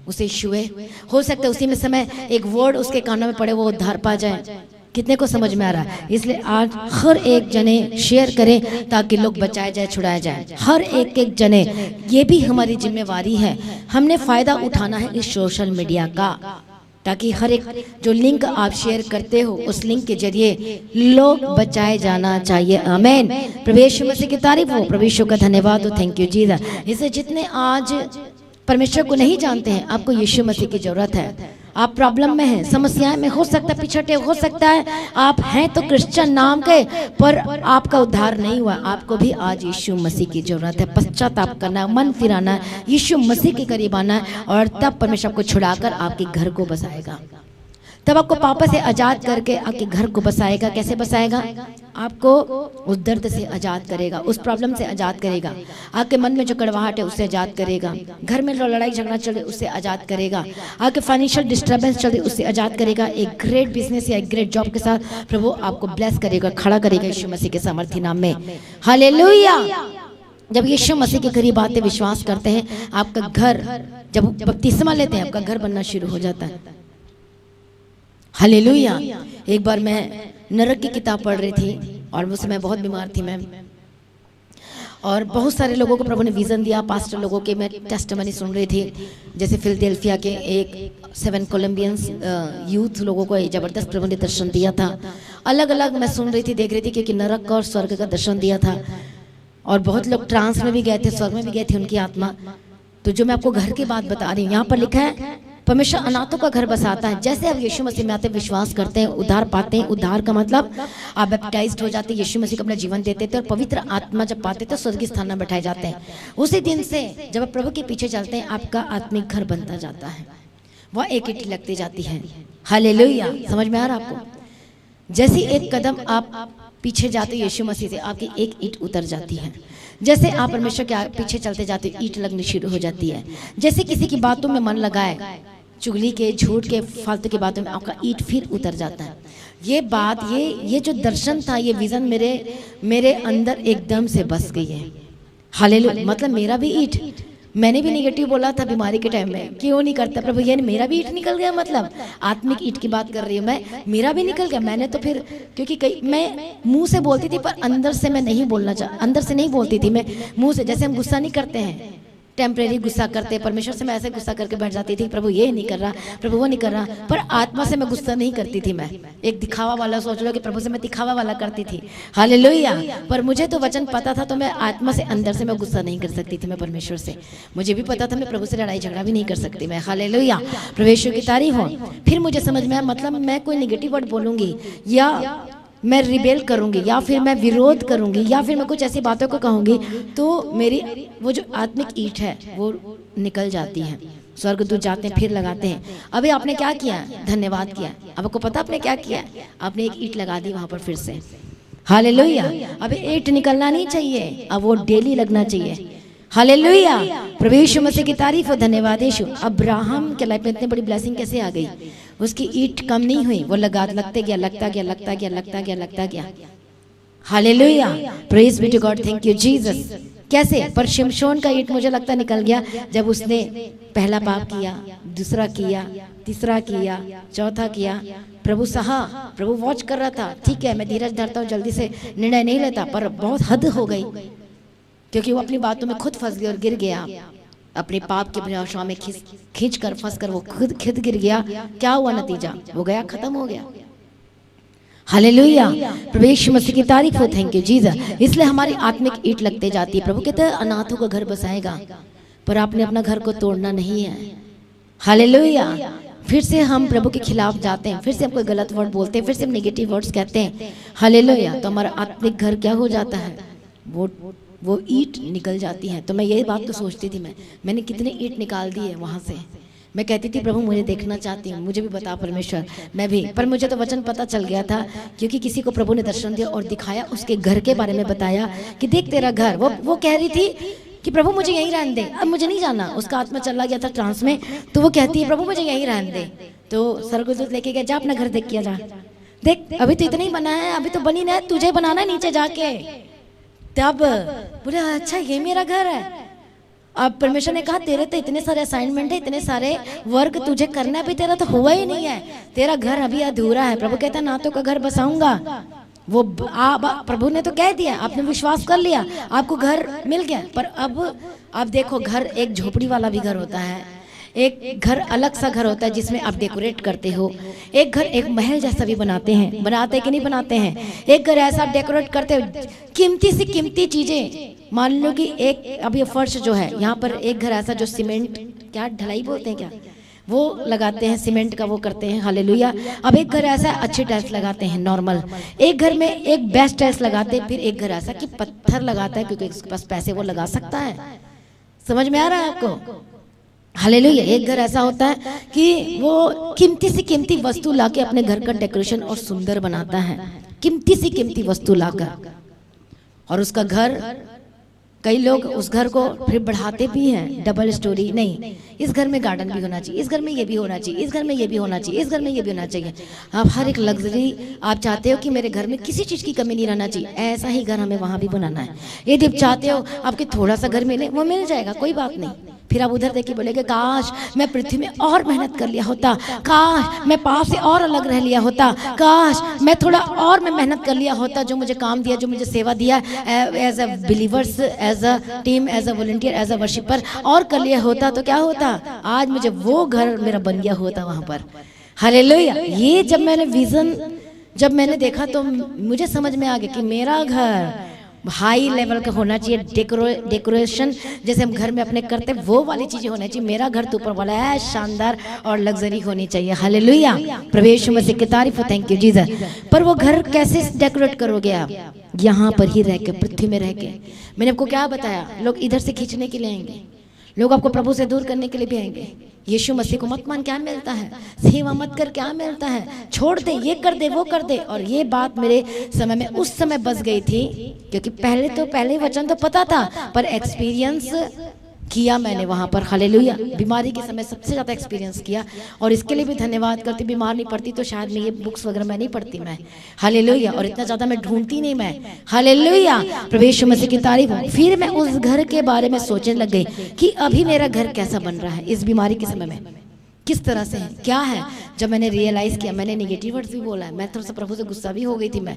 उसे छुए, हो सकता है उसी में समय एक वर्ड उसके कानों में पड़े, वो उद्धार पा जाए। कितने को समझ में आ रहा है? इसलिए आज हर एक जने शेयर करें ताकि लोग बचाए जाए, छुड़ाया जाए। हर एक जने, ये भी हमारी जिम्मेवारी है, हमने फायदा उठाना है इस सोशल मीडिया का, ताकि हर एक जो लिंक आप शेयर करते हो उस लिंक के जरिए लोग बचाए जाना चाहिए। आमीन। प्रभु यीशु मसीह की तारीफ हो, प्रभु यीशु का धन्यवाद हो, थैंक यू जीसस। इससे जितने आज परमेश्वर को नहीं जानते हैं, आपको यीशु मसीह की जरूरत है। आप प्रॉब्लम में हैं, समस्याएं में, हो सकता है पिछड़े, हो सकता है आप हैं तो क्रिश्चियन नाम के पर आपका उद्धार नहीं हुआ, आपको भी आज यीशु मसीह की जरूरत है। पश्चाताप करना है, मन फिराना है, यीशु मसीह के करीब आना है, और तब परमेश्वर आपको छुड़ाकर आपके घर को बसाएगा, तब आपको पाप से आजाद करके आपके घर को बसाएगा। कैसे बसाएगा? आपको उस दर्द से आजाद करेगा, उस प्रॉब्लम से आजाद करेगा, आपके मन में जो कड़वाहट है उससे आजाद करेगा, घर में जो लड़ाई झगड़ा चले उससे आजाद करेगा, आपके फाइनेंशियल डिस्टर्बेंस चले उससे आजाद करेगा। एक ग्रेट बिजनेस या एक ग्रेट जॉब के साथ प्रभु आपको ब्लेस करेगा, खड़ा करेगा यीशु मसीह के सामर्थी नाम में। हालेलुया। जब यीशु मसीह के करीब आते, विश्वास करते हैं, आपका घर, जब बपतिस्मा लेते हैं, आपका घर बनना शुरू हो जाता है। हालेलुया। एक बार मैं नरक की किताब पढ़ रही थी और उस समय बहुत बीमार थी मैं, और बहुत सारे लोगों को प्रभु ने विजन दिया, पास्टर लोगों के मैं टेस्टिमनी सुन रही थी। जैसे फिलडेल्फिया के एक 7 कोलंबियंस यूथ लोगों को जबरदस्त प्रभु ने दर्शन दिया था। अलग अलग मैं सुन रही थी, देख रही थी, क्योंकि नरक का और स्वर्ग का दर्शन दिया था, और बहुत लोग ट्रांस में भी गए थे, स्वर्ग में भी गए थे उनकी आत्मा। तो जो मैं आपको घर की बात बता रही हूँ, यहाँ पर लिखा है परमेश्वर अनाथों का घर बसाता है। जैसे आप यीशु मसीह में आते, विश्वास करते हैं, उद्धार पाते हैं। उद्धार का मतलब आप बैप्टाइज्ड हो जाते हैं, यीशु मसीह को अपना जीवन देते थे, और पवित्र आत्मा जब पाते तो स्वर्गीय स्थान में बैठाए जाते हैं। उसी दिन से जब आप प्रभु के पीछे चलते हैं, आपका आत्मिक घर बनता जाता है, वह एक ईंट लगती जाती है। हालेलुया। समझ में आ रहा आपको? जैसे एक कदम आप पीछे जाते हो यीशु मसीह से, आपकी एक ईंट उतर जाती है। जैसे आप परमेश्वर के पीछे चलते जाते हो, ईंट लगनी शुरू हो जाती है। जैसे किसी की बातों में मन लगाए, चुगली के, झूठ के, फालतू की बातों में, आपका ईंट फिर उतर जाता है। ये बात, ये जो दर्शन था, ये विजन मेरे अंदर एकदम से बस गई है। हालेलुया। मतलब मेरा भी ईंट, मैंने भी नेगेटिव बोला था बीमारी के टाइम में, क्यों नहीं करता प्रभु, ये मेरा भी ईंट निकल गया। मतलब आत्मिक ईंट की बात कर रही हूँ मैं, मेरा भी निकल गया। मैंने तो फिर, क्योंकि मैं मुंह से बोलती थी पर अंदर से मैं नहीं बोलना अंदर से नहीं बोलती थी मैं, मुंह से। जैसे हम गुस्सा नहीं करते हैं, टेम्परेरी गुस्सा करते हैं, परमेश्वर से मैं ऐसे गुस्सा करके बैठ जाती थी, प्रभु ये नहीं कर रहा, प्रभु वो नहीं कर रहा, पर आत्मा से मैं गुस्सा नहीं करती थी। मैं एक दिखावा वाला, सोच लो कि प्रभु से मैं दिखावा वाला करती थी। हालेलुया। पर मुझे तो वचन पता था, तो मैं आत्मा से, अंदर से मैं गुस्सा नहीं कर सकती थी मैं परमेश्वर से। मुझे भी पता था मैं प्रभु से लड़ाई झगड़ा भी नहीं कर सकती मैं। हालेलुया। प्रभु की तारीफ हो। फिर मुझे समझ में आया, मतलब मैं कोई निगेटिव वर्ड बोलूंगी, या मैं रिबेल करूंगी, या फिर मैं विरोध करूंगी, या फिर मैं कुछ ऐसी बातों को कहूंगी, तो मेरी वो जो आत्मिक ईंट है वो निकल जाती है। स्वर्गदूत जाते हैं, फिर लगाते हैं। अभी आपने क्या किया? धन्यवाद किया। अब आपको पता आपने क्या किया? आपने एक ईंट लगा दी वहां पर फिर से। हालेलुया। अब ईंट निकलना नहीं चाहिए, अब वो डेली लगना चाहिए। हालेलुया, प्रभु यीशु मसीह की तारीफ हो, धन्यवाद यीशु। अब्राहम के लाइफ में इतनी बड़ी ब्लेसिंग कैसे आ गई? उसकी ईंट कम नहीं हुई, वो लगता गया। Hallelujah, praise be to God, thank you Jesus. कैसे? पर शिमशोन का ईंट मुझे लगता निकल गया जब उसने पहला पाप किया, दूसरा किया, तीसरा किया, चौथा किया। प्रभु सहा, प्रभु वॉच कर रहा था। ठीक है, मैं धीरज धरता हूँ, जल्दी से निर्णय नहीं लेता, पर बहुत हद हो गई, क्योंकि वो अपनी बातों में खुद फंस गया और गिर गया। अपने पाप के आशाओं में खींच कर फंस कर वो खुद गिर गया। क्या हुआ नतीजा? वो गया, खत्म हो गया। हालेलुया, प्रभु यीशु मसीह की तारीफ हो, थैंक यू जीसस। इसलिए हमारी आत्मिक ईंट लगते जाती है। प्रभु कहते हैं अनाथों का घर बसाएगा, पर आपने अपना घर को तोड़ना नहीं है। हालेलुया, फिर से हम प्रभु के खिलाफ जाते हैं, फिर से हम कोई गलत वर्ड बोलते हैं, फिर से हम नेगेटिव वर्ड्स कहते हैं। हालेलुया, तो हमारा आत्मिक घर क्या हो जाता है? वो ईंट निकल जाती है। तो मैं यही बात तो सोचती थी, मैंने कितने ईंट निकाल दी है वहाँ से। मैं कहती थी प्रभु मुझे देखना चाहती हूँ, मुझे भी बता परमेश्वर, मैं भी। पर मुझे तो वचन पता चल गया था, क्योंकि किसी को प्रभु ने दर्शन दिया और दिखाया, उसके घर के बारे में बताया कि देख तेरा घर। वो कह रही थी कि प्रभु मुझे यहीं रहने दे, अब मुझे नहीं जाना। उसका आत्मा चला गया था ट्रांस में, तो वो कहती है प्रभु मुझे यहीं रहने दे। तो स्वर्गदूत लेके गया, जा अपना घर देख किया, जा देख, अभी तो इतना ही बना है, अभी तो बनी ना, तुझे बनाना है नीचे जाके। तब बोले अच्छा ये मेरा घर है। अब परमेश्वर ने कहा तेरे तो इतने सारे असाइनमेंट है, इतने सारे वर्क तुझे करना है, भी तेरा तो हुआ ही नहीं है, तेरा घर अभी अधूरा है। प्रभु कहता है नातों का घर बसाऊंगा। वो प्रभु ने तो कह दिया, आपने विश्वास कर लिया, आपको घर मिल गया। पर अब देखो, घर एक झोपड़ी वाला भी घर होता है, एक घर अलग सा घर होता है जिसमें आप डेकोरेट करते हो। एक घर एक महल जैसा भी बनाते हैं कि नहीं बनाते हैं? एक घर ऐसा डेकोरेट करते हो, कीमती सी कीमती चीजें। मान लो कि एक अब ये फर्श जो है यहाँ पर, एक घर ऐसा जो सीमेंट, क्या ढलाई बोलते हैं क्या, वो लगाते हैं, सीमेंट का वो करते हैं। हालेलुया। अब एक घर ऐसा अच्छी टाइल्स लगाते हैं नॉर्मल, एक घर में एक बेस्ट टाइल्स लगाते हैं, फिर एक घर ऐसा कि पत्थर लगाता है क्योंकि उसके पास पैसे वो लगा सकता है। समझ में आ रहा है आपको? हालेलुया। एक घर ऐसा होता है कि वो कीमती से कीमती वस्तु लाके अपने घर का डेकोरेशन और सुंदर बनाता है, कीमती से कीमती वस्तु लाकर। और उसका घर, कई लोग उस घर को फिर बढ़ाते भी हैं, डबल स्टोरी नहीं, इस घर में गार्डन भी होना चाहिए, इस घर में ये भी होना चाहिए, इस घर में ये भी होना चाहिए, इस घर में ये भी होना चाहिए। आप हर एक लग्जरी आप चाहते हो कि मेरे घर में किसी चीज़ की कमी नहीं रहना चाहिए, ऐसा ही घर हमें वहाँ भी बनाना है। यदि आप चाहते हो आपके थोड़ा सा घर मिले, वो मिल जाएगा, कोई बात नहीं। फिर आप उधर देखिए बोलेगे काश मैं पृथ्वी में और मेहनत कर लिया होता, काश मैं पाप से और अलग रह लिया होता, काश मैं थोड़ा और मैं मेहनत कर लिया होता, जो मुझे काम दिया, जो मुझे सेवा दिया as a believers, as a team, as a volunteer, as a worshipper, और कर लिया होता तो क्या होता? आज मुझे वो घर मेरा बन गया होता वहां पर। हालेलुया। ये जब मैंने विजन जब मैंने देखा तो मुझे समझ में आ गया कि मेरा घर हाई लेवल का होना चाहिए। डेकोरेशन जैसे हम घर में अपने करते वो वाली चीजें होनी चाहिए। मेरा घर तो ऊपर वाला है, शानदार और लग्जरी होनी चाहिए। हालेलुया, प्रभु यीशु मसीह की तारीफ हो, थैंक यू जीसस। पर वो घर कैसे डेकोरेट करोगे आप? यहाँ पर ही रह के, पृथ्वी में रह के। मैंने आपको क्या बताया, लोग इधर से खींचने के लिए आएंगे, लोग आपको प्रभु से दूर करने के लिए भी आएंगे। यीशु मसीह को मत मान, क्या मिलता है? सेवा मत कर, क्या मिलता है? छोड़ दे, ये कर दे, वो कर दे। और ये बात मेरे समय में उस समय बस गई थी, क्योंकि पहले वचन तो पता था, पर एक्सपीरियंस किया मैंने वहाँ पर। हालेलुया। बीमारी के समय सबसे ज़्यादा एक्सपीरियंस किया, और इसके लिए भी धन्यवाद करती। बीमार नहीं पड़ती तो शायद मैं ये बुक्स वगैरह मैं नहीं पढ़ती मैं। हालेलुया। और इतना ज़्यादा मैं ढूंढती नहीं मैं। हालेलुया, प्रभु यीशु मसीह की तारीफ हो। फिर मैं उस घर के बारे में सोचने लग गई कि अभी मेरा घर कैसा बन रहा है इस बीमारी के समय में, किस तरह से है, क्या है। जब मैंने रियलाइज़ किया, मैंने नेगेटिव वर्ड्स भी बोला है, मैं थोड़ा सा प्रभु से गुस्सा भी हो गई थी, मैं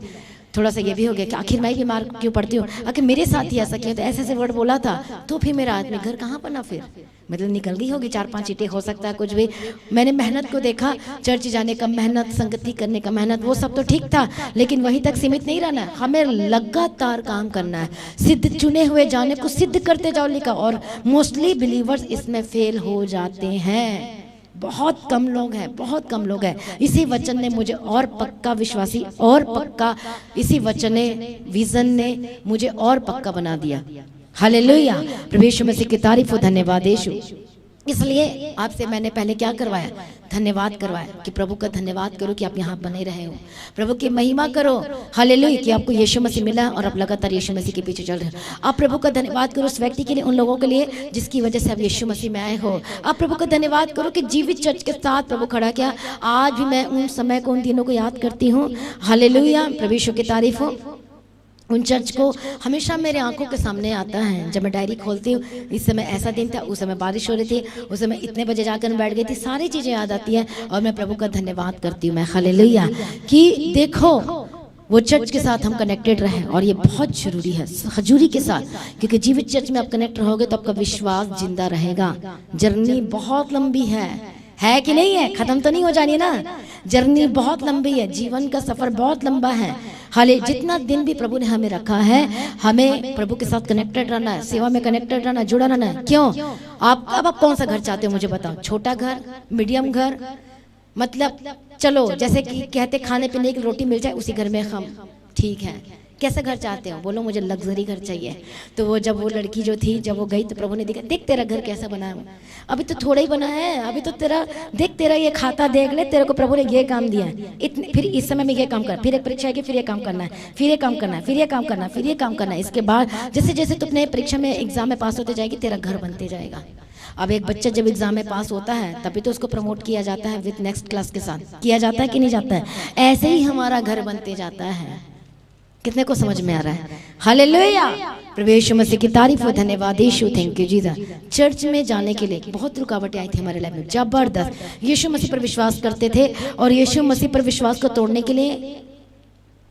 थोड़ा सा ये भी हो गया कि आखिर मैं ही बीमार क्यों पड़ती हूँ, आखिर मेरे साथ ही ऐसा क्यों, तो ऐसे वर्ड बोला था। तो फिर मेरा आदमी घर कहाँ बना, फिर मतलब निकल गई होगी 4-5 ईंटें, हो सकता है कुछ भी। मैंने मेहनत को देखा, चर्च जाने का मेहनत, संगति करने का मेहनत, वो सब तो ठीक था, लेकिन वहीं तक सीमित नहीं रहना है, हमें लगातार काम करना है। सिद्ध चुने हुए जाने को सिद्ध करते जाओ लिखा, और मोस्टली बिलीवर्स इसमें फेल हो जाते हैं। बहुत कम लोग हैं, बहुत कम लोग हैं। इसी वचन ने मुझे और पक्का विश्वासी और पक्का, इसी वचन ने, विजन ने मुझे और पक्का बना दिया। हालेलुया, प्रभु यीशु मसीह की तारीफ हो, धन्यवाद यीशु। इसलिए आपसे मैंने पहले क्या करवाया, धन्यवाद करवाया कि प्रभु का धन्यवाद करो कि आप यहाँ बने रहे हो, प्रभु की महिमा करो, हालेलुया, कि आपको यीशु मसीह मिला और आप लगातार यीशु मसीह के पीछे चल रहे हो। आप प्रभु का धन्यवाद करो उस व्यक्ति के लिए, उन लोगों के लिए जिसकी वजह से आप यीशु मसीह में आए हो। आप प्रभु का धन्यवाद करो कि जीवित चर्च के साथ प्रभु खड़ा किया। आज भी मैं उन समय को, उन दिनों को याद करती हूँ, हालेलुया, प्रभु यीशु की तारीफ हो। उन चर्च को हमेशा मेरे आंखों के सामने आता है जब मैं डायरी खोलती हूँ। इस समय ऐसा दिन था, उस समय बारिश हो रही थी, उस समय इतने बजे जाकर मैं बैठ गई थी, सारी चीज़ें याद आती हैं और मैं प्रभु का धन्यवाद करती हूँ मैं, हालेलुया, कि देखो वो चर्च के साथ हम कनेक्टेड रहे और ये बहुत जरूरी है, हजूरी के साथ, क्योंकि जीवित चर्च में आप कनेक्ट रहोगे तो आपका विश्वास जिंदा रहेगा। जर्नी बहुत लंबी है कि नहीं है? खत्म तो नहीं हो जानी ना, जर्नी बहुत लंबी है, जीवन का सफर बहुत लंबा है। हाले जितना दिन भी प्रभु ने हमें रखा है, हमें प्रभु के साथ कनेक्टेड रहना है, सेवा में कनेक्टेड रहना है, जुड़ा रहना है। क्यों? आप कौन सा घर चाहते हो मुझे बताओ? छोटा घर, मीडियम घर, मतलब चलो जैसे कि कहते खाने पीने की रोटी मिल जाए उसी घर में हम ठीक है। कैसा घर चाहते हो? बोलो मुझे लग्जरी घर चाहिए। तो वो जब वो लड़की जो थी, जब वो गई तो प्रभु ने देखा, देख तेरा घर कैसा बना है, अभी तो थोड़ा ही बना है, अभी तो तेरा देख, तेरा ये खाता देख ले, तेरे को प्रभु ने ये काम दिया है, इतने फिर इस समय में ये काम कर, फिर एक परीक्षा आएगी, फिर ये काम करना है, फिर ये काम करना है, फिर ये काम करना है, फिर ये काम करना है। इसके बाद जैसे जैसे तू अपने परीक्षा में एग्जाम में पास होते जाएगी, तेरा घर बनते जाएगा। अब एक बच्चा जब एग्जाम में पास होता है तभी तो उसको प्रमोट किया जाता है विद नेक्स्ट क्लास के साथ, किया जाता है कि नहीं जाता है? ऐसे ही हमारा घर बनते जाता है। कितने को समझ में आ रहा है? हालेलुया, प्रभु यीशु मसीह की तारीफ हो, धन्यवाद यीशु, थैंक यू जीसस। चर्च में जाने के लिए बहुत रुकावटें आई थी हमारे लाइफ में, जबरदस्त। यीशु मसीह पर विश्वास करते थे और यीशु मसीह पर विश्वास को तोड़ने के लिए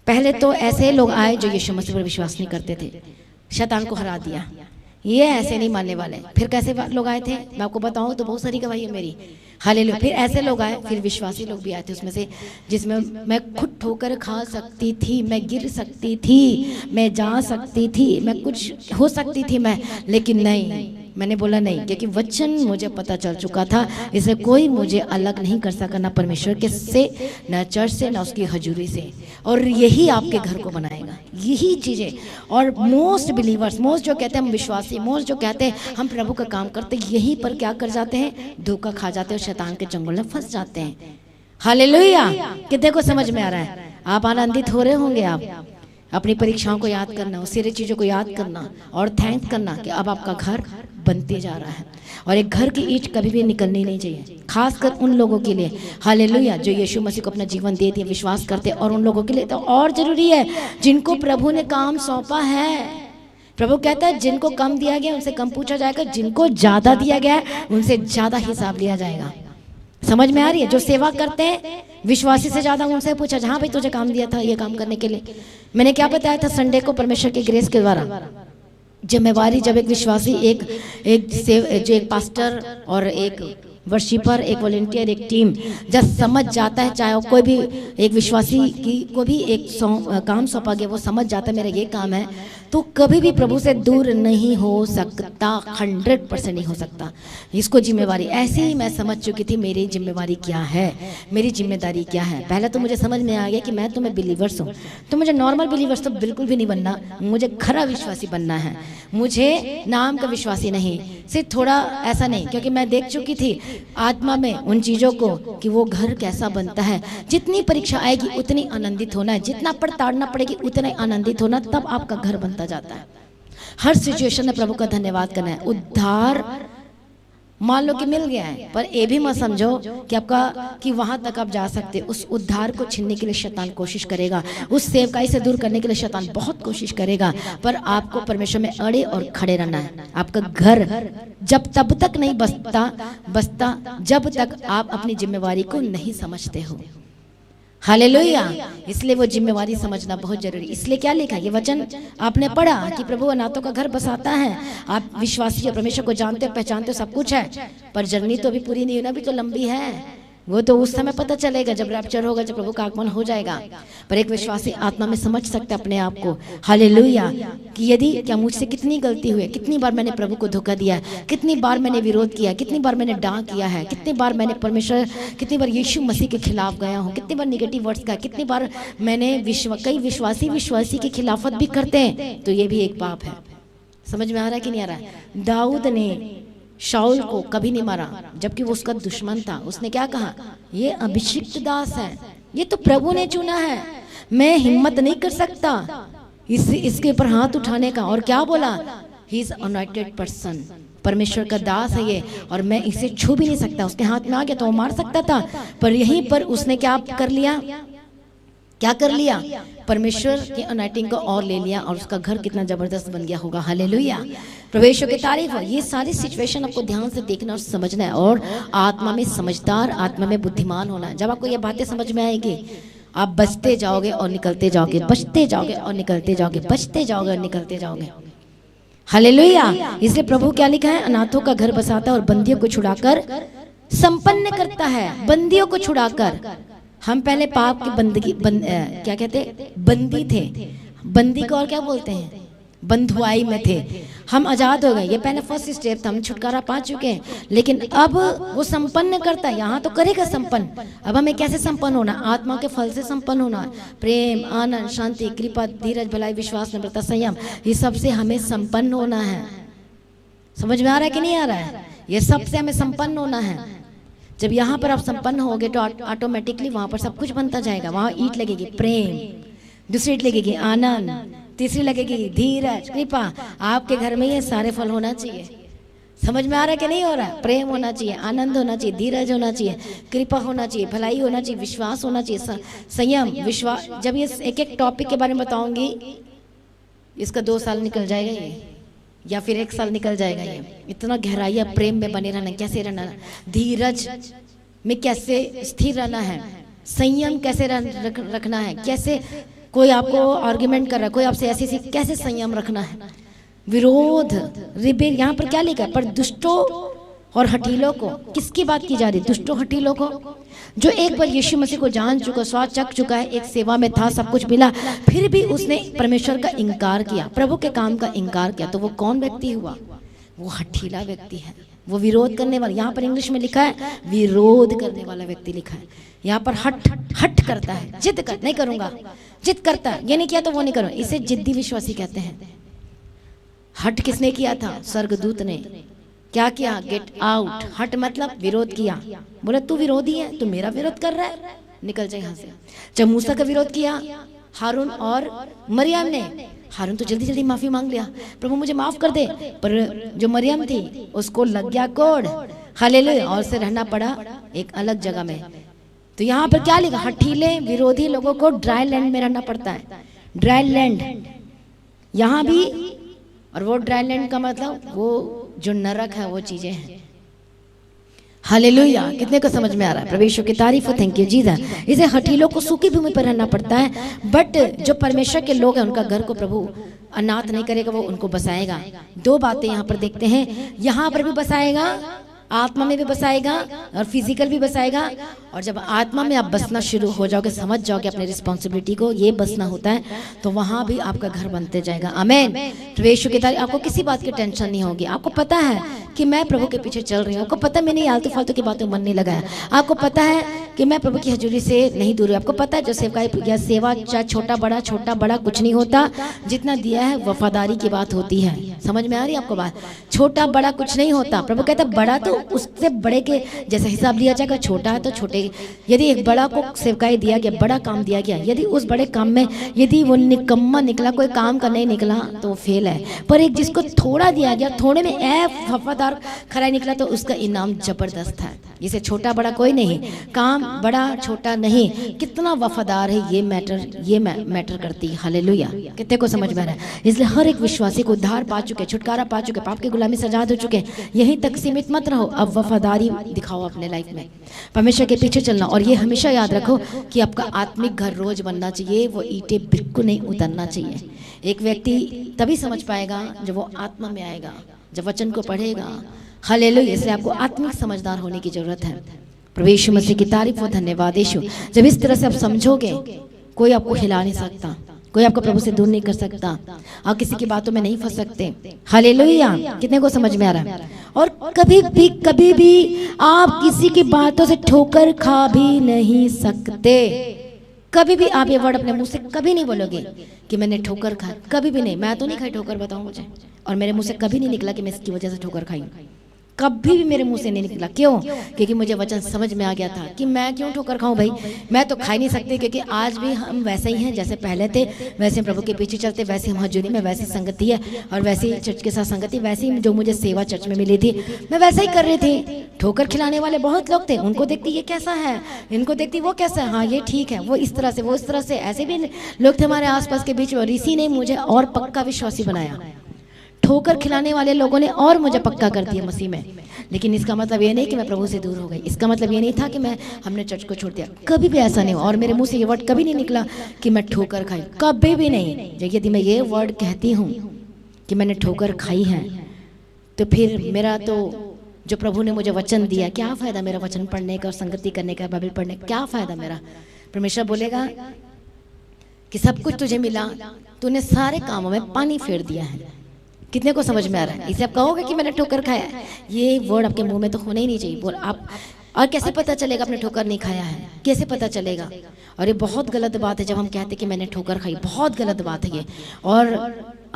पहले तो ऐसे लोग आए जो यीशु मसीह पर विश्वास नहीं करते थे, शैतान को हरा दिया, ये ऐसे नहीं मानने वाले। फिर कैसे लोग आए थे मैं आपको बताऊं तो बहुत सारी गवाही है मेरी, हालेलुया। फिर ऐसे लोग आए, फिर विश्वासी लोग भी आए थे उसमें से, जिसमें मैं खुद ठोकर खा सकती थी, मैं गिर सकती थी, मैं जा सकती थी, मैं कुछ हो सकती थी मैं, लेकिन नहीं, मैंने बोला नहीं, क्योंकि वचन मुझे पता चल चुका था, इससे कोई मुझे अलग नहीं कर सका, ना परमेश्वर के से, ना चर्च से, ना उसकी हजूरी से। और यही आपके घर को बनाएगा, यही चीज़ें। और मोस्ट बिलीवर्स, मोस्ट जो कहते हैं हम विश्वासी, मोस्ट जो कहते हैं हम प्रभु का काम करते, यहीं पर क्या कर जाते हैं? धोखा खा जाते हैं और शैतान के चंगुल में फंस जाते हैं। हालेलुया, कितने को समझ में आ रहा है? आप आनंदित हो रहे होंगे। आप अपनी परीक्षाओं को याद करना, उस सारी चीज़ों को याद करना और थैंक करना कि अब आपका घर बनते जा रहा है। और एक घर की ईंट कभी भी निकलनी नहीं चाहिए, खासकर उन लोगों के लिए, हालेलुया, जो यीशु मसीह को अपना जीवन दे दिया, विश्वास करते, और उन लोगों के लिए तो और जरूरी है जिनको प्रभु ने काम सौंपा है। प्रभु कहता है जिनको कम दिया गया उनसे कम पूछा जाएगा, जिनको ज्यादा दिया गया है उनसे ज्यादा हिसाब लिया जाएगा। समझ में आ रही है? जो सेवा करते हैं विश्वासी से ज्यादा उनसे पूछा, हाँ भाई तुझे काम दिया था ये काम करने के लिए। मैंने क्या बताया था संडे को? परमेश्वर की ग्रेस के द्वारा जिम्मेवारी, जब एक विश्वासी जो एक पास्टर और एक वर्शिपर, एक वॉलंटियर, एक टीम जब समझ जाता है, चाहे कोई भी एक विश्वासी की को भी एक काम सौंपा गया, वो समझ जाता है मेरा ये काम है, तो कभी भी प्रभु से दूर नहीं हो सकता, 100% नहीं हो सकता। इसको जिम्मेवारी, ऐसे ही मैं समझ चुकी थी मेरी जिम्मेवारी क्या है, मेरी जिम्मेदारी क्या है। पहले तो मुझे समझ में आ गया कि मैं तो मैं बिलीवर्स हूँ, तो मुझे नॉर्मल बिलीवर्स तो बिल्कुल भी नहीं बनना, मुझे खरा विश्वासी बनना है, मुझे नाम का विश्वासी नहीं, सिर्फ थोड़ा ऐसा नहीं, क्योंकि मैं देख चुकी थी आत्मा में उन चीज़ों को कि वो घर कैसा बनता है। जितनी परीक्षा आएगी उतनी आनंदित होना है, जितना ताड़ना पड़ेगी उतना आनंदित होना, तब आपका घर बनता जाता है। हर सिचुएशन में प्रभु का धन्यवाद करना है। उद्धार मान लो कि मिल गया है, पर ये भी मत समझो कि आपका कि वहां तक आप जा सकते। उस उद्धार को छीनने के लिए शैतान कोशिश करेगा, उस सेवकाई से दूर करने के लिए शैतान बहुत कोशिश करेगा, पर आपको परमेश्वर में अड़े और खड़े रहना है। आपका घर जब तब तक नहीं बसता जब तक आप अपनी जिम्मेवारी को नहीं समझते हो। हालेलुया, इसलिए वो जिम्मेवारी समझना बहुत जरूरी। इसलिए क्या लिखा, ये वचन आपने पढ़ा कि प्रभु अनाथों का घर बसाता है। आप विश्वासी परमेश्वर को जानते हो, पहचानते हो, सब कुछ है, पर जर्नी तो अभी पूरी नहीं हुई ना, अभी तो लंबी है। वो तो उस समय पता चलेगा जब रैप्चर होगा, जब प्रभु का आगमन हो जाएगा। पर एक विश्वासी आत्मा में समझ सकता है अपने आप को, हालेलुया, कि यदि क्या मुझसे कितनी गलती हुई, कितनी बार मैंने प्रभु को धोखा दिया, कितनी बार मैंने विरोध किया, कितनी बार मैंने डांट किया है, कितनी बार मैंने परमेश्वर, कितनी बार यीशु मसीह के खिलाफ गया हूँ, कितनी बार निगेटिव वर्ड्स का, कितनी बार मैंने कई विश्वासी की खिलाफत भी करते हैं, तो ये भी एक पाप है। समझ में आ रहा है कि नहीं आ रहा है? दाऊद ने शाऊल को कभी नहीं मारा, जबकि वो उसका दुश्मन था। उसने क्या कहा, ये अभिषिक्त दास है, ये तो प्रभु ने चुना है, मैं हिम्मत नहीं कर सकता इसके ऊपर हाथ उठाने का। और क्या बोला, ही इज अनॉइंटेड पर्सन, परमेश्वर का दास है ये, और मैं इसे छू भी नहीं सकता। उसके हाथ में आ गया तो वो मार सकता था, पर यहीं पर उसने क्या कर लिया, क्या कर लिया, परमेश्वर की अनॉइंटिंग को और ले लिया, और उसका घर कितना जबरदस्त बन गया होगा। हालेलुया, प्रभु की तारीफ हो। ये सारी सिचुएशन आपको ध्यान से देखना और समझना है, और आत्मा में समझदार, आत्मा में बुद्धिमान होना है। जब आपको ये बातें समझ में आएगी, आप बचते जाओगे और निकलते जाओगे, बचते जाओगे और निकलते जाओगे, बचते जाओगे और निकलते जाओगे। हालेलुया। इसलिए प्रभु क्या लिखा है, अनाथों का घर बसाता है और बंदियों को छुड़ाकर संपन्न करता है। बंदियों को छुड़ाकर, हम पहले पाप की बंदगी क्या कहते, बंदी थे। बंदी को और क्या बोलते हैं, बंधुआई में थे। हम आजाद हो गए, ये पहले फर्स्ट स्टेप था, हम छुटकारा पा चुके हैं। लेकिन अब वो संपन्न करता है, यहाँ तो करेगा संपन्न। अब हमें कैसे संपन्न होना, आत्मा के फल से संपन्न होना। प्रेम, आनंद, शांति, कृपा, धीरज, भलाई, विश्वास, नम्रता, संयम, ये सब से हमें संपन्न होना है। समझ में आ रहा है कि नहीं आ रहा है, ये सब से हमें संपन्न होना है। जब यहाँ पर आप संपन्न होगे तो ऑटोमेटिकली वहां पर सब कुछ बनता जाएगा। वहां ईंट लगेगी प्रेम, दूसरी ईंट लगेगी आनंद, तीसरी लगेगी धीरज, कृपा। आपके घर में ये सारे फल होना चाहिए। समझ में आ रहा है कि नहीं हो रहा है, प्रेम होना चाहिए, आनंद होना चाहिए, धीरज होना चाहिए, कृपा होना चाहिए, भलाई होना चाहिए, विश्वास होना चाहिए, संयम, विश्वास। जब ये एक एक टॉपिक के बारे में बताऊंगी, इसका 2 साल निकल जाएगा ये, या फिर 1 साल निकल जाएगा ये। इतना गहराई, प्रेम में बने रहना, कैसे रहना, धीरज में कैसे स्थिर रहना है, संयम कैसे रखना है, कैसे कोई आपको आर्ग्यूमेंट कर रहा है, कोई आपसे ऐसी कैसे संयम रखना है, विरोध, रिबेल। यहाँ पर क्या लिखा है, पर दुष्टों और हठीलों को, किसकी बात की जा रही, दुष्टों हठीलों को, जो एक बार यीशु मसीह को जान चुका, स्वाद चख चुका है, एक सेवा में था, सब कुछ मिला, फिर भी उसने परमेश्वर का इनकार किया, प्रभु के काम का इनकार किया, तो वो कौन व्यक्ति हुआ, वो हठीला व्यक्ति है, वो विरोध करने वाला। यहाँ पर इंग्लिश में लिखा है विरोध करने वाला व्यक्ति लिखा है। यहाँ पर हट करता है, जिद कर, नहीं करूंगा, जिद करता है, ये नहीं किया तो वो नहीं करूंगा, इसे जिद्दी विश्वासी कहते हैं। हट किसने किया था, स्वर्गदूत ने। क्या किया, गेट आउट। हट मतलब विरोध किया, बोला तू विरोधी है, तू मेरा विरोध कर रहा है, निकल जाए यहाँ से। जब मूसा का विरोध किया हारून और मरियम ने, हारून तो जल्दी जल्दी माफी मांग लिया, प्रभु मुझे माफ कर दे, पर जो मरियम थी उसको लग गया कोड़, हालेलुया, और से रहना पड़ा एक अलग जगह में। तो यहाँ पर क्या लिखा, हठीले विरोधी लोगों को ड्राई लैंड में रहना पड़ता है। ड्राई लैंड यहाँ भी, और वो ड्राई लैंड का मतलब वो जो नरक है, वो चीजें हैं। हालेलुया, कितने को समझ में आ रहा है, प्रभु की तारीफ हो, थैंक यू जीसस। इसे हठीलों को सूखी भूमि पर रहना पड़ता है, बट जो परमेश्वर के लोग हैं उनका घर को प्रभु अनाथ नहीं करेगा, वो उनको बसाएगा। 2 बातें यहाँ पर देखते हैं, यहाँ पर भी बसाएगा, आत्मा में भी बसाएगा और फिजिकल भी बसाएगा। और जब आत्मा में आप बसना शुरू हो जाओगे, समझ जाओगे अपने रिस्पॉन्सिबिलिटी को, ये बसना होता है, तो वहां भी आपका घर बनते जाएगा। आमेन। प्रभु की तारीफ। आपको किसी बात की टेंशन नहीं होगी, आपको पता है कि मैं प्रभु के पीछे चल रही हूँ, आपको पता मैंने आलतू फालतू की बातों मन नहीं लगाया, आपको पता है कि मैं प्रभु की हजूरी से नहीं दूर हूँ, आपको पता है जो सेवा चाहे छोटा बड़ा कुछ नहीं होता, जितना दिया है वफादारी की बात होती है। समझ में आ रही है आपको बात, छोटा बड़ा कुछ नहीं होता। प्रभु कहता बड़ा तो उससे बड़े के जैसे हिसाब लिया जाएगा, छोटा है तो छोटे। यदि एक बड़ा को सेवकाई दिया गया, बड़ा काम दिया गया, यदि उस बड़े काम में यदि वो निकम्मा निकला, कोई काम का नहीं निकला, तो वो फेल है। पर एक जिसको थोड़ा दिया गया, थोड़े में वफादार खरा निकला, तो उसका इनाम जबरदस्त है। इसे छोटा बड़ा कोई नहीं, काम बड़ा छोटा नहीं, कितना वफादार है ये मैटर करती है। हालेलुया, कितने को समझ में आ रहा है। इसलिए हर एक विश्वासी को उद्धार पा चुके, छुटकारा पा चुके, पाप की गुलामी से आजाद हो चुके, यहीं तक सीमित मत रहो, अब वफादारी दिखाओ अपने लाइफ में, परमेश्वर के पीछे चलना। और ये हमेशा याद रखो कि आपका आत्मिक घर रोज बनना चाहिए, वो ईंटें बिल्कुल नहीं उतरना चाहिए। एक व्यक्ति तभी समझ पाएगा जब वो आत्मा में आएगा, जब वचन को पढ़ेगा। हालेलुया। इसलिए आपको आत्मिक समझदार होने की जरूरत है। प्रभु यीशु मसीह की तारीफ हो, धन्यवाद यीशु। जब इस तरह से आप समझोगे, कोई आपको हिला नहीं सकता, कोई आपको प्रभु से दूर नहीं कर सकता, आप किसी की बातों में नहीं फंस सकते। हालेलुया, कितने को समझ में आ रहा है। और कभी भी आप किसी की बातों से ठोकर खा भी नहीं सकते। कभी भी आप ये वर्ड अपने मुंह से कभी नहीं बोलोगे कि मैंने ठोकर खाई, कभी भी नहीं। मैं तो नहीं खाई ठोकर, बताऊं मुझे, और मेरे मुंह से कभी नहीं निकला कि मैं इसकी वजह से ठोकर खाई। कभी भी मेरे मुंह से नहीं निकला। क्यों? क्योंकि मुझे वचन समझ में आ गया था कि मैं क्यों ठोकर खाऊं भाई, मैं तो खा ही नहीं सकती, क्योंकि आज भी हम वैसे ही हैं जैसे पहले थे, वैसे प्रभु के पीछे चलते, वैसे हम हजूरी में वैसी संगति है और वैसी चर्च के साथ संगति, वैसी जो मुझे सेवा चर्च में मिली थी मैं वैसा ही कर रही थी। ठोकर खिलाने वाले बहुत लोग थे, उनको देखती ये कैसा है, इनको देखती वो कैसा है, हाँ ये ठीक है, वो इस तरह से, वो इस तरह से, ऐसे भी लोग थे हमारे आसपास के बीच में। और इसी ने मुझे और पक्का विश्वासी बनाया। ठोकर खिलाने वाले लोगों ने और मुझे पक्का कर दिया मसीह में। लेकिन इसका मतलब ये नहीं कि मैं प्रभु से दूर हो गई, इसका मतलब ये नहीं था कि हमने चर्च को छोड़ दिया, कभी भी ऐसा नहीं हुआ। और मेरे मुंह से ये वर्ड कभी नहीं निकला कि मैं ठोकर खाई, कभी भी नहीं। यदि मैं ये वर्ड कहती हूँ कि मैंने ठोकर खाई है, तो फिर मेरा तो जो प्रभु ने मुझे वचन दिया, क्या फ़ायदा मेरा वचन पढ़ने का और संगति करने का, बाइबल पढ़ने का, क्या फ़ायदा मेरा? परमेश्वर बोलेगा कि सब कुछ तुझे मिला, तूने सारे कामों में पानी फेर दिया है। कितने को समझ में आ रहा है? इसे आप कहोगे कि मैंने ठोकर खाया, ये वर्ड आपके मुंह में तो होना ही नहीं चाहिए। बोल आप, और कैसे पता चलेगा आपने ठोकर नहीं खाया है? कैसे पता चलेगा? और ये बहुत गलत बात है जब हम कहते कि मैंने ठोकर खाई, बहुत गलत बात है ये। और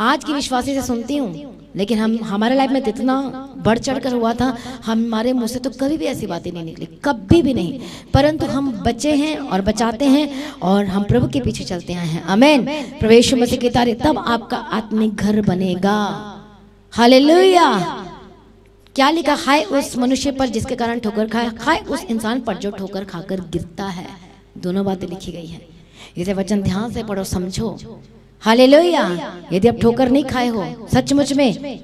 आज की विश्वासी से सुनती हूँ, लेकिन हमारे लाइफ में इतना बढ़ चढ़ कर हुआ था, हमारे मुंह से तो कभी भी ऐसी बातें नहीं निकली, कभी भी नहीं। परंतु हम बचे हैं और बचाते हैं और हम प्रभु के पीछे चलते आए हैं। आमीन। प्रभु यीशु मसीह की तारीफ, तब आपका आत्मिक घर बनेगा। हालेलुया। क्या लिखा? हाय उस मनुष्य पर जिसके कारण ठोकर खाए, हाय उस इंसान पर जो ठोकर खाकर गिरता है। दोनों बातें लिखी गई है। इसे वचन ध्यान से पढ़ो, समझो। हालेलुया। यदि आप ठोकर नहीं खाए हो सचमुच में,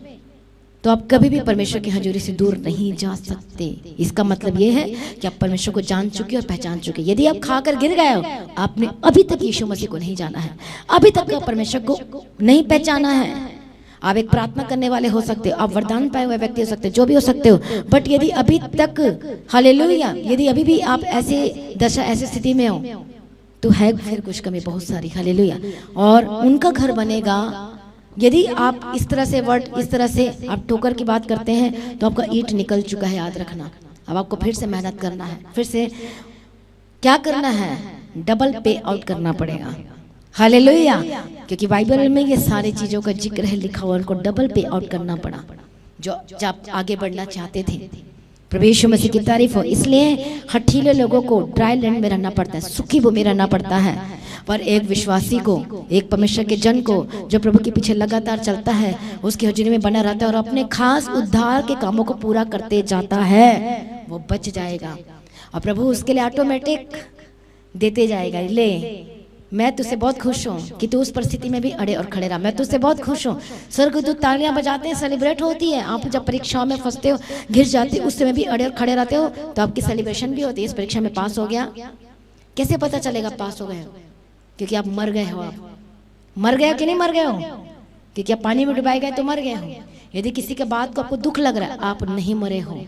तो आप कभी भी परमेश्वर की हजूरी से दूर नहीं जा सकते। इसका मतलब यह है कि आप परमेश्वर को जान चुके और पहचान चुके। यदि आप खाकर गिर गए हो, आपने अभी तक यीशु मसीह को नहीं जाना है, अभी तक आप परमेश्वर को नहीं पहचाना है। आप एक प्रार्थना करने वाले हो सकते हो, आप वरदान पाए हुए व्यक्ति हो सकते हो, जो भी हो सकते हो, बट यदि अभी तक, हालेलुया, यदि अभी भी आप ऐसे दशा, ऐसी स्थिति में हो, तो है फिर कुछ कमी बहुत सारी। हालेलुया। और उनका घर बनेगा। यदि आप इस तरह से वर्ड, इस तरह से आप ठोकर की बात करते हैं, तो आपका ईंट निकल चुका है, याद रखना। अब आपको फिर से मेहनत करना है, फिर से क्या करना है? डबल पे आउट करना पड़ेगा। हालेलुया। क्योंकि बाइबल में ये सारी चीजों का जिक्र है, लिखा हुआ, उनको डबल पे आउट करना पड़ा जो आप आगे बढ़ना चाहते थे। प्रभु यीशु मसीह की तारीफ हो। इसलिए हठीले लोगों को ड्राई लैंड में रहना पड़ता है, सूखी भूमि रहना पड़ता है। पर एक विश्वासी को, एक परमेश्वर के जन को, जो प्रभु के पीछे लगातार चलता है, उसकी हजूरी में बना रहता है और अपने खास उद्धार के कामों को पूरा करते जाता है, वो बच जाएगा। और प्रभु उसके लिए ऑटोमेटिक देते जाएगा। ले, मैं तुझसे बहुत खुश हूँ कि तू उस परिस्थिति में भी अड़े और खड़े रहा। मैं तुझसे बहुत खुश हूँ। स्वर्गदूत तालियां बजाते हैं, सेलिब्रेट होती है। आप जब परीक्षाओं में फंसते हो, घिर जाते हो, उस समय भी अड़े और खड़े रहते हो, तो आपकी सेलिब्रेशन भी होती है। इस परीक्षा में पास हो गया, कैसे पता चलेगा पास हो गए हो? क्योंकि आप मर गए हो। आप मर गए हो कि नहीं मर गए हो? क्योंकि आप पानी में डुबाए गए तो मर गए हो। यदि किसी के बात को आपको दुख लग रहा है, आप नहीं मरे हो,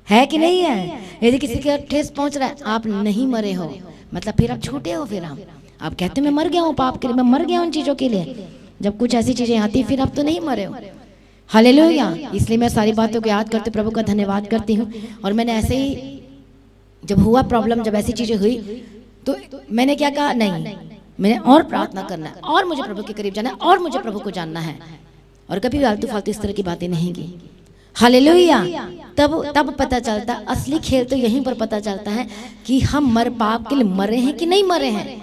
है कि नहीं है? यदि किसी का ठेस पहुंच रहा है, आप नहीं मरे हो, मतलब फिर आप छूटे हो। फिर आप कहते हैं मैं मर गया हूँ पाप के लिए, मैं मर गया हूँ उन चीज़ों के लिए। जब कुछ ऐसी चीज़ें आती, फिर आप तो नहीं मरे हो। हालेलुया। इसलिए मैं सारी बातों को याद करते प्रभु का धन्यवाद करती हूँ। और मैंने ऐसे ही जब हुआ प्रॉब्लम, जब ऐसी चीज़ें हुई, तो मैंने क्या कहा? नहीं, मैंने और प्रार्थना करना है, और मुझे प्रभु के करीब जाना है, और मुझे प्रभु को जानना है। और कभी भी फालतू फालतू इस तरह की बातें नहीं की। हालेलुया। तब पता चलता, असली खेल तो यहीं पर पता चलता है कि हम पाप के लिए मरे हैं कि नहीं मरे हैं।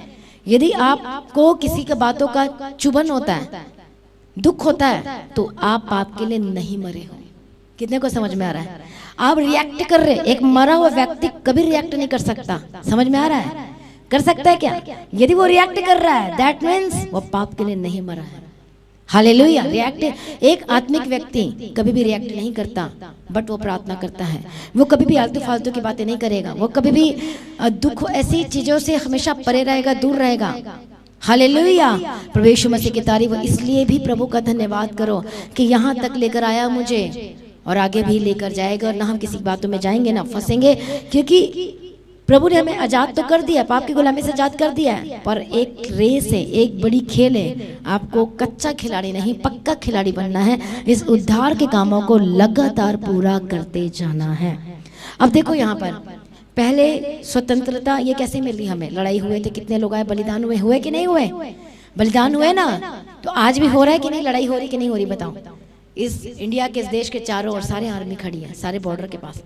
यदि आपको किसी के बातों का चुभन होता है, दुख होता है, तो आप पाप के लिए नहीं मरे हो। कितने को समझ में आ रहा है? आप रिएक्ट कर रहे। एक मरा हुआ व्यक्ति कभी रिएक्ट नहीं कर सकता। समझ में आ रहा है? कर सकता है क्या? यदि वो रिएक्ट कर रहा है, दैट मीन्स वो पाप के लिए नहीं मरा है। हालेलुया। रिएक्ट, एक आत्मिक व्यक्ति कभी भी रिएक्ट नहीं करता, बट वो प्रार्थना करता है। वो कभी भी आलतू फालतू की बातें नहीं करेगा। वो कभी भी दुख, ऐसी चीजों से हमेशा परे रहेगा, दूर रहेगा। हालेलुया। प्रभु यीशु मसीह की तारीफ। इसलिए भी प्रभु का धन्यवाद करो कि यहाँ तक लेकर आया मुझे, और आगे भी लेकर जाएगा। और ना हम किसी बातों में जाएंगे, ना फंसेंगे, क्योंकि प्रभु ने हमें आजाद तो कर दिया, पाप की गुलामी से आजाद कर दिया है। पर एक रेस है, एक बड़ी खेल है। आपको कच्चा खिलाड़ी नहीं, पक्का खिलाड़ी बनना है। इस उद्धार के कामों को लगातार पूरा करते जाना है। अब देखो यहाँ पर, पहले स्वतंत्रता ये कैसे मिली हमें? लड़ाई हुए थे, कितने लोग आए, बलिदान हुए कि नहीं हुए? बलिदान हुए ना। तो आज भी हो रहा है कि नहीं? लड़ाई हो रही कि नहीं हो रही? बताओ। इस इंडिया के इस देश के चारों ओर सारे आर्मी खड़ी है, सारे बॉर्डर के पास।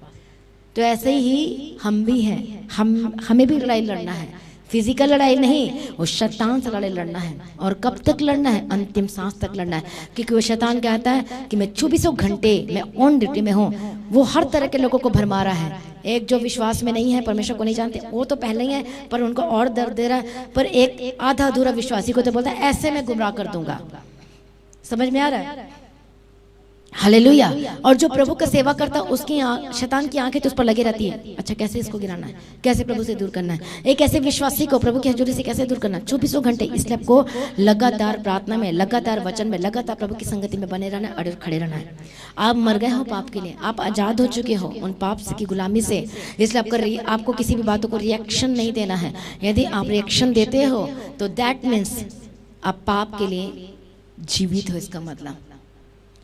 तो ऐसे ही हम भी हैं, हमें भी लड़ाई लड़ना है, फिजिकल लड़ाई नहीं, वो शैतान से लड़ाई लड़ना है। और कब तक लड़ना है? अंतिम सांस तक लड़ना है। क्योंकि वो शैतान कहता है कि मैं 24 घंटे मैं ऑन ड्यूटी में हूँ। वो हर तरह के लोगों को भरमा रहा है। एक जो विश्वास में नहीं है, परमेश्वर को नहीं जानते, वो तो पहले ही है, पर उनको और दर्द दे रहा है। पर एक आधा अधूरा विश्वासी को तो बोलता है ऐसे मैं गुमराह कर दूंगा। समझ में आ रहा है? हालेलुया। और जो प्रभु का सेवा करता है उसकी शैतान की आंखें तो उस पर लगी रहती है। अच्छा, कैसे इसको गिराना है, कैसे प्रभु से दूर करना है, एक ऐसे विश्वासी को प्रभु की हजूरी से कैसे दूर करना है। 24 घंटे इसलिए आपको लगातार प्रार्थना में, लगातार वचन में, लगातार प्रभु की संगति में बने रहना है और खड़े रहना है। आप मर गए हो पाप के लिए, आप आजाद हो चुके हो उन पाप से की गुलामी से, इसलिए आपको किसी भी बातों को रिएक्शन नहीं देना है। यदि आप रिएक्शन देते हो तो दैट मीन्स आप पाप के लिए जीवित हो। इसका मतलब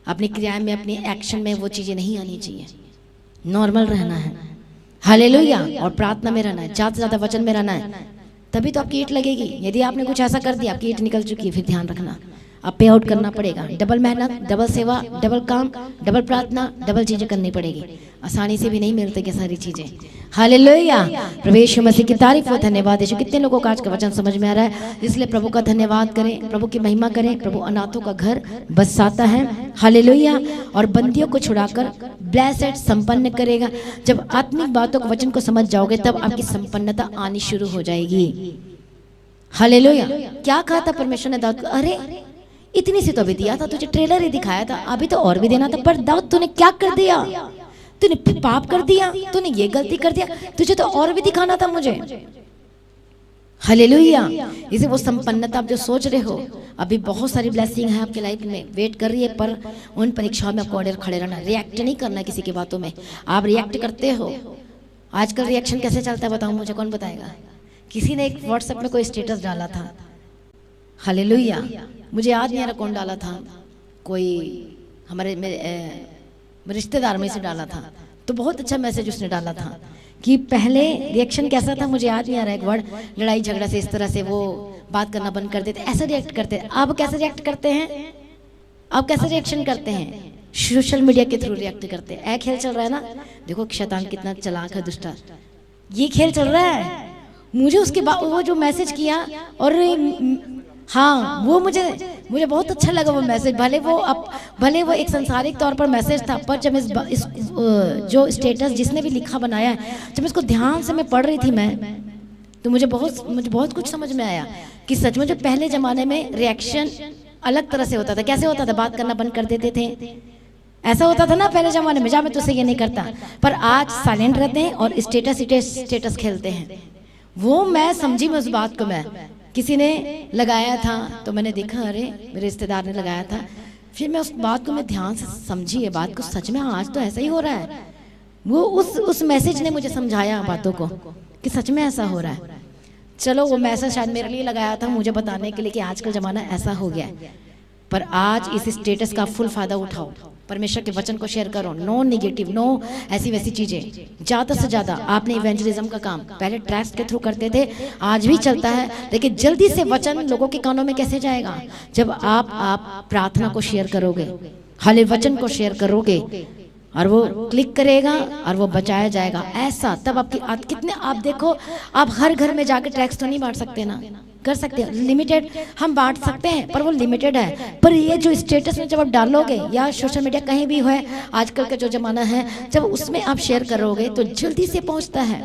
अपनी क्रिया में, अपनी एक्शन में वो चीजें नहीं आनी चाहिए। नॉर्मल रहना है, हालेलुया। और प्रार्थना में रहना है, ज्यादा से ज्यादा वचन में रहना है, तभी तो आपकी ईंट लगेगी। यदि आपने कुछ ऐसा कर दिया, आपकी ईंट निकल चुकी है, फिर ध्यान रखना, अब पे आउट करना पड़ेगा। डबल मेहनत, डबल सेवा, डबल काम, डबल प्रार्थना, डबल चीजें करनी पड़ेगी। आसानी से भी नहीं मिलती ये सारी चीजें। हालेलुया। प्रभु यीशु मसीह की तारीफ हो, धन्यवाद यीशु। कितने लोगों को आज का वचन समझ में आ रहा है? इसलिए प्रभु का धन्यवाद करें, प्रभु की महिमा करें। प्रभु अनाथों का घर बसाता है, हालेलुया। और बंदियों को छुड़ाकर ब्लेसेड संपन्न करेगा। जब आत्मिक बातों को, वचन को समझ जाओगे, तब आपकी संपन्नता आनी शुरू हो जाएगी। हालेलुया। क्या कहा था परमेश्वर ने दाऊद को? अरे इतनी सी तो अभी दिया था, तुझे ट्रेलर ही दिखाया था, अभी तो और भी देना था। पर दाऊद तूने क्या कर दिया? तूने पाप कर दिया, तूने ये गलती कर दिया, तुझे तो और भी दिखाना था मुझे। हालेलुया। इसे वो संपन्नता आप जो सोच रहे हो, अभी बहुत सारी ब्लेसिंग है आपके लाइफ में वेट कर रही है, पर उन परीक्षाओं में आपको खड़े रहना, रिएक्ट नहीं करना किसी की बातों में। आप रिएक्ट करते हो। आजकल रिएक्शन कैसे चलता है बताओ मुझे, कौन बताएगा? किसी ने एक व्हाट्सएप में कोई स्टेटस डाला था, हालेलुया, मुझे याद नहीं आ रहा कौन डाला था, कोई हमारे रिश्तेदार में से डाला था। तो बहुत अच्छा मैसेज उसने डाला था कि पहले रिएक्शन कैसा था मुझे याद नहीं आ रहा, एक वर्ड, लड़ाई झगड़ा से इस तरह से वो बात करना बंद कर देते, ऐसा रिएक्ट करते। अब कैसे रिएक्ट करते हैं? अब कैसे रिएक्शन करते हैं? सोशल मीडिया के थ्रू रिएक्ट करते हैं। एक खेल चल रहा है ना, देखो शैतान कितना चालाक है, दुष्टा, ये खेल चल रहा है। मुझे उसके बाद वो जो मैसेज किया, और हाँ वो मुझे बहुत अच्छा लगा वो मैसेज। भले वो एक संसारिक तौर पर मैसेज था, पर जब इस जो स्टेटस जिसने भी लिखा बनाया है, जब इसको ध्यान से मैं पढ़ रही थी मैं, तो मुझे बहुत कुछ समझ में आया कि सच में जो पहले जमाने में रिएक्शन अलग तरह से होता था। कैसे होता था? बात करना बंद कर देते थे, ऐसा होता था ना पहले जमाने में, जा मैं तुझसे ये नहीं करता। पर आज साइलेंट रहते हैं और स्टेटस खेलते हैं। वो मैं समझी, मैं उस बात को, मैं किसी ने लगाया था तो मैंने देखा, अरे मेरे रिश्तेदार ने लगाया था, फिर मैं उस बात को मैं ध्यान से समझी, ये बात को सच में आज तो ऐसा ही हो रहा है। वो उस मैसेज ने मुझे समझाया बातों को कि सच में ऐसा हो रहा है। चलो वो मैसेज शायद मेरे लिए लगाया था, मुझे बताने के लिए कि आजकल जमाना ऐसा हो गया है। पर आज इस स्टेटस का फुल फायदा उठाओ, परमेश्वर के वचन को शेयर करो, नो नेगेटिव, नो ऐसी वैसी चीजें। ज्यादा से ज्यादा आपने इवेंजलिज्म का काम पहले ट्रैक्स के थ्रू करते थे, आज भी चलता है, लेकिन जल्दी से वचन लोगों के कानों में कैसे जाएगा? जब आप प्रार्थना को शेयर करोगे, हाले वचन को शेयर करोगे, और वो क्लिक करेगा और वो बचाया जाएगा। ऐसा तब आपकी कितने, आप देखो, आप हर घर में जाकर ट्रैक्स तो नहीं बांट सकते ना, कर सकते हैं लिमिटेड, हम बांट सकते हैं, पर वो लिमिटेड है। पर ये जो स्टेटस में जब आप डालोगे, या सोशल मीडिया कहीं भी हो, आजकल का जो जमाना है, जब उसमें आप शेयर करोगे तो जल्दी से पहुंचता है।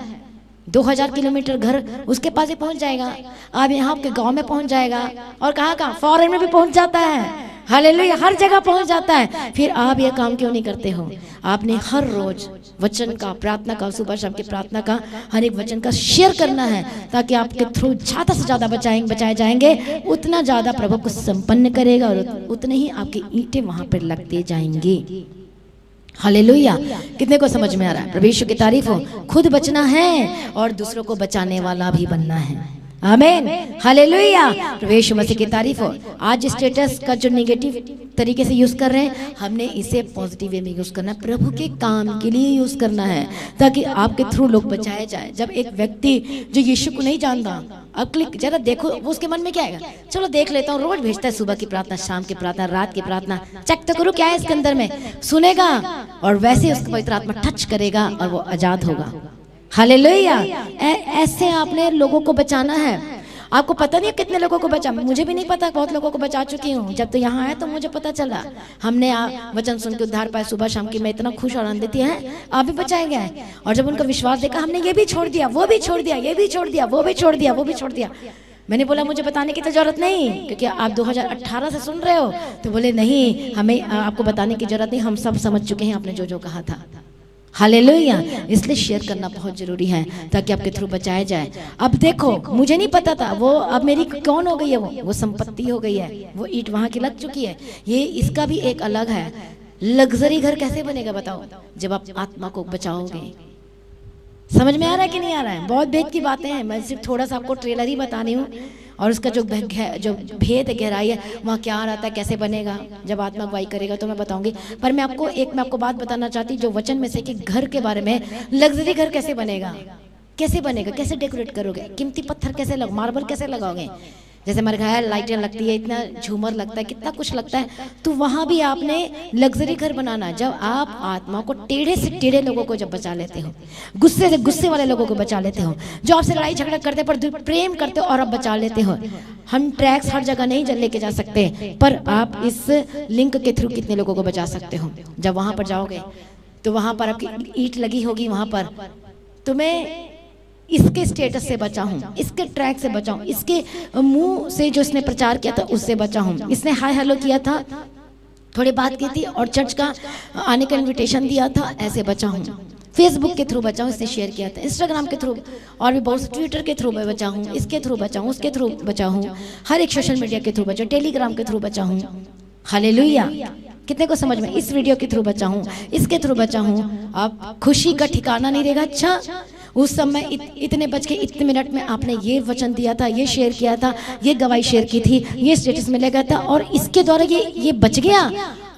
2000 किलोमीटर घर उसके पास ही पहुंच जाएगा। आप यहाँ आपके गांव में पहुंच जाएगा, और कहाँ फॉरेन में भी पहुंच जाता है। हालेलुया, हर जगह पहुंच जाता है। फिर आप ये काम क्यों नहीं करते हो? आपने हर रोज वचन का, प्रार्थना का, सुबह शाम की प्रार्थना का, हर एक वचन का शेयर करना है, ताकि आपके थ्रू ज्यादा से ज्यादा बचाए जाएंगे। उतना ज्यादा प्रभु को संपन्न करेगा, और उतने ही आपकी ईंटें वहां पर लगते जाएंगे। हालेलुया। कितने को समझ में आ रहा है? प्रभु यीशु की तारीफ हो। खुद बचना है और दूसरों को बचाने वाला भी बनना है। आमीन, हालेलुया। प्रभु यीशु मसीह की तारीफ हो। आज स्टेटस का जो नेगेटिव तरीके से यूज कर रहे हैं, हमने इसे पॉजिटिव वे में यूज करना है, प्रभु के काम के लिए यूज करना है, ताकि आपके थ्रू लोग बचाए जाए। जब एक व्यक्ति जो यीशु को नहीं जानता, अब क्लिक जरा देखो वो उसके मन में क्या आएगा, चलो देख लेता हूँ, रोज भेजता है सुबह की प्रार्थना, शाम की प्रार्थना, रात की प्रार्थना, चेक तो करो क्या है इसके अंदर में, सुनेगा और वैसे उसको पवित्र आत्मा टच करेगा और वो आजाद होगा। हालेलुया। ऐसे आपने लोगों को बचाना है। आपको पता नहीं कितने लोगों को बचा, मुझे भी नहीं पता, बहुत लोगों को बचा चुकी हूँ। जब तो यहाँ आया तो मुझे पता चला, हमने वचन सुन के उद्धार पाया सुबह शाम की, मैं इतना खुश और आनंदित है, आप भी बचाए गए। और जब उनका विश्वास देखा, हमने ये भी छोड़ दिया, वो भी छोड़ दिया, ये भी छोड़ दिया, वो भी छोड़ दिया, वो भी छोड़ दिया। मैंने बोला मुझे बताने की तो जरूरत नहीं, क्योंकि आप 2018 से सुन रहे हो। तो बोले नहीं, हमें आपको बताने की जरूरत नहीं, हम सब समझ चुके हैं आपने जो जो कहा था। हालेलुया। इसलिए शेयर करना बहुत जरूरी है, ताकि आपके थ्रू बचाया जाए। अब देखो, मुझे नहीं पता था वो, अब मेरी कौन हो गई है, वो संपत्ति हो गई है, वो ईंट वहां की लग चुकी है। ये इसका भी एक अलग है। लग्जरी घर कैसे बनेगा बताओ, जब आप आत्मा को बचाओगे। समझ में आ रहा है कि नहीं आ रहा है? बहुत भेद की बातें हैं, मैं सिर्फ थोड़ा सा आपको ट्रेलर ही बता रही हूँ, और उसका जो भेद है, गहराई है, वहाँ क्या रहता है, कैसे बनेगा, जब आत्मा अगुवाई करेगा तो मैं बताऊंगी। पर मैं आपको बात बताना चाहती, जो वचन में से कि घर के बारे में, लग्जरी घर कैसे बनेगा, कैसे बनेगा, कैसे डेकोरेट करोगे, कीमती पत्थर कैसे मार्बल कैसे लगाओगे, जैसे हमारे घर लाइटें लगती है, इतना झूमर लगता है, कितना कुछ लगता है, तो वहां भी आपने लग्जरी घर बनाना। जब आप आत्मा को टेढ़े से टेढ़े लोगों को जब बचा लेते हो, गुस्से से गुस्से वाले लोगों को बचा लेते हो, जो आपसे लड़ाई झगड़ा करते पर प्रेम करते हो और आप बचा लेते हो। हम ट्रैक्स हर जगह नहीं लेके जा सकते, पर आप इस लिंक के थ्रू कितने लोगों को बचा सकते हो। जब वहां पर जाओगे तो वहां पर आपकी ईंट लगी होगी, वहां पर तुम्हें इसके स्टेटस से बचा हूँ, इसके ट्रैक से बचा हूँ, इसके मुंह से जो इसने प्रचार किया था उससे बचा हूँ, इसने हाय हेलो किया था, थोड़ी बात की थी और चर्च का आने का इनविटेशन दिया था, ऐसे बचा हूँ। फेसबुक के थ्रू बचा हूँ, इसने शेयर किया था, इंस्टाग्राम के थ्रू और भी बहुत, ट्विटर के थ्रू बचा हूँ, इसके थ्रू बचा हूँ, उसके थ्रू बचा हूँ, हर एक सोशल मीडिया के थ्रू बचा, टेलीग्राम के थ्रू बचा हूँ। हालेलुया। कितने को समझ में, इस वीडियो के थ्रू बचा हूँ, इसके थ्रू बचा हूँ। अब खुशी का ठिकाना नहीं रहेगा। अच्छा, उस समय इतने बज के इतने मिनट में आपने ये वचन दिया था, ये शेयर किया था, ये गवाही शेयर की थी, ये स्टेटस में लगा था और इसके द्वारा ये बच गया।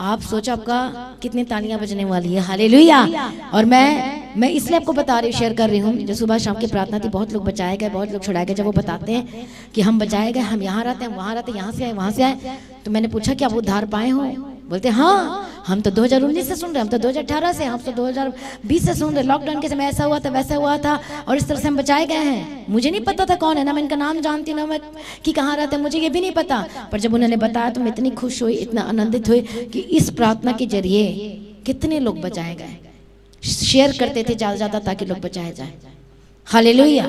आप सोचो आपका कितनी तालियां बजने वाली है। हालेलुया। और मैं इसलिए आपको बता रही हूँ, शेयर कर रही हूँ, जो सुबह शाम की प्रार्थना थी, बहुत लोग बचाए गए, बहुत लोग छुड़ाए गए। जब वो बताते हैं कि हम बचाए गए, हम यहाँ रहते हैं, वहाँ रहते हैं, यहाँ से आए, वहाँ से आए, तो मैंने पूछा कि आप उद्धार पाए हो? बोलते हाँ, हम तो 2019 से सुन रहे, हम तो 2018 से, हम तो 2020 से सुन रहे, लॉकडाउन के समय ऐसा हुआ था, वैसा हुआ था, और इस तरह से हम बचाए गए हैं। मुझे नहीं पता था कौन है, ना मैं इनका नाम जानती, ना मैं कि कहाँ रहते हैं, मुझे ये भी नहीं पता। पर जब उन्होंने बताया तो मैं इतनी खुश हुई, इतना आनंदित हुई कि इस प्रार्थना के जरिए कितने लोग बचाए गए। शेयर करते थे ज़्यादा ज़्यादा ताकि लोग बचाए जाए। हालेलुया।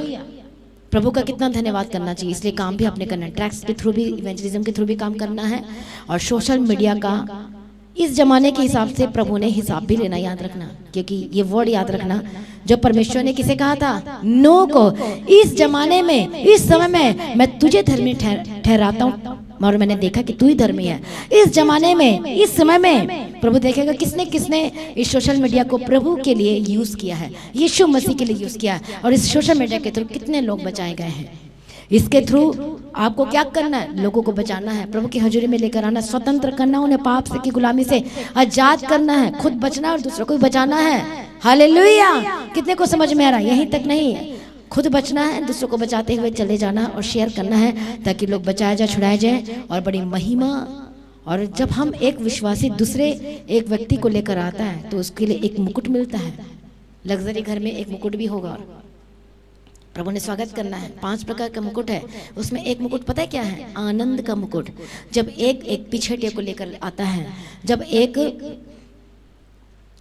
प्रभु का कितना धन्यवाद करना चाहिए। इसलिए काम भी अपने करना है, ट्रैक्स के थ्रू भी, इवेंजलिज्म के थ्रू भी काम करना है, और सोशल मीडिया का इस जमाने के हिसाब से प्रभु ने हिसाब भी लेना, याद रखना, क्योंकि ये वर्ड याद रखना जो परमेश्वर ने किसे कहा था, नो को। इस जमाने में, इस समय में मैं तुझे धर्मी ठहराता हूँ और मैंने देखा कि तू ही धर्मी है। इस जमाने में, इस समय में प्रभु देखेगा किसने किसने इस सोशल मीडिया को प्रभु के लिए यूज किया है, यीशु मसीह के लिए यूज किया है, और इस सोशल मीडिया के थ्रू कितने लोग बचाए गए हैं। इसके थ्रू आपको क्या करना है, लोगों को बचाना है, प्रभु की हजूरी में लेकर आना, स्वतंत्र करना, उन्हें पाप से की गुलामी से आजाद करना है, खुद बचना और दूसरों को भी बचाना है। हालेलुया। कितने को समझ में आ रहा है? यहीं तक नहीं, खुद बचना है, दूसरों को बचाते हुए चले जाना और शेयर करना है, ताकि लोग बचाए जाए, छुड़ाए जाए, और बड़ी महिमा। और जब हम एक विश्वासी दूसरे एक व्यक्ति को लेकर आता है तो उसके लिए एक मुकुट मिलता है। लग्जरी घर में एक मुकुट भी होगा, प्रभु ने स्वागत करना है। 5 प्रकार का मुकुट है, उसमें एक मुकुट पता है क्या है? आनंद का मुकुट। जब एक पिछड़े को लेकर आता है, जब एक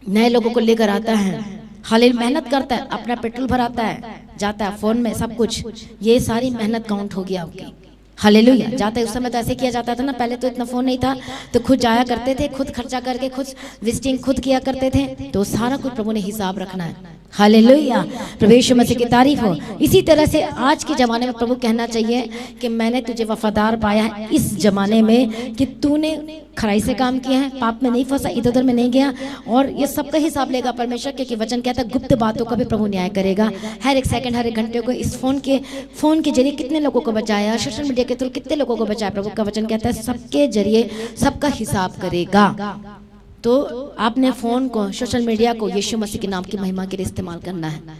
नए लोगों को लेकर आता है, हालेलुया, मेहनत करता है, अपना पेट्रोल भराता है, जाता है फोन में, सब कुछ, ये सारी मेहनत काउंट होगी आपकी। हालेलुया। जाता है, उस समय तो ऐसे किया जाता था ना, पहले तो इतना फोन नहीं था, तो खुद जाया करते थे, खुद खर्चा करके, खुद विजिटिंग खुद किया करते थे, तो सारा कुछ प्रभु ने हिसाब रखना है। हालेलुया, प्रभु यीशु मसीह की तारीफ हो। इसी तरह से आज के ज़माने में प्रभु कहना चाहिए कि मैंने तुझे वफादार पाया है इस ज़माने में कि तूने खराई से काम किया है, पाप में नहीं फंसा, इधर उधर में नहीं गया, और ये सबका हिसाब लेगा परमेश्वर, क्योंकि वचन कहता है गुप्त बातों का भी प्रभु न्याय करेगा। हर एक सेकंड, हर एक घंटे को इस फोन के जरिए कितने लोगों को बचाया, सोशल मीडिया के थ्रू कितने लोगों को बचाया, प्रभु का वचन कहता है सबके जरिए सबका हिसाब करेगा। तो आपने फोन को, सोशल मीडिया को यीशु मसीह के नाम की महिमा के लिए इस्तेमाल करना है।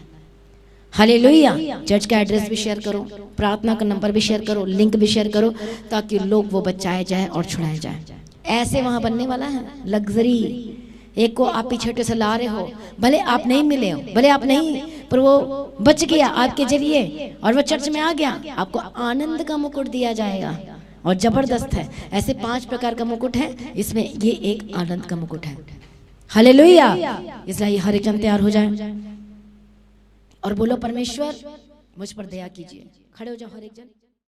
हालेलुया। चर्च का एड्रेस भी शेयर करो, प्रार्थना का नंबर भी शेयर करो, लिंक भी शेयर करो, ताकि लोग वो बचाए जाए और छुड़ाए जाए। ऐसे वहां बनने वाला है लग्जरी। एक को आप पीछे से ला रहे हो, भले आप नहीं मिले हो, भले आप नहीं, पर वो बच गया आपके जरिए और वो चर्च में आ गया, आपको आनंद का मुकुट दिया जाएगा और जबरदस्त है। ऐसे 5 प्रकार का मुकुट है, इसमें ये एक आनंद का मुकुट है। हालेलुया। इसलिए हर एक जन तैयार हो जाए और बोलो परमेश्वर मुझ पर दया कीजिए। खड़े हो जाओ हर एक जन।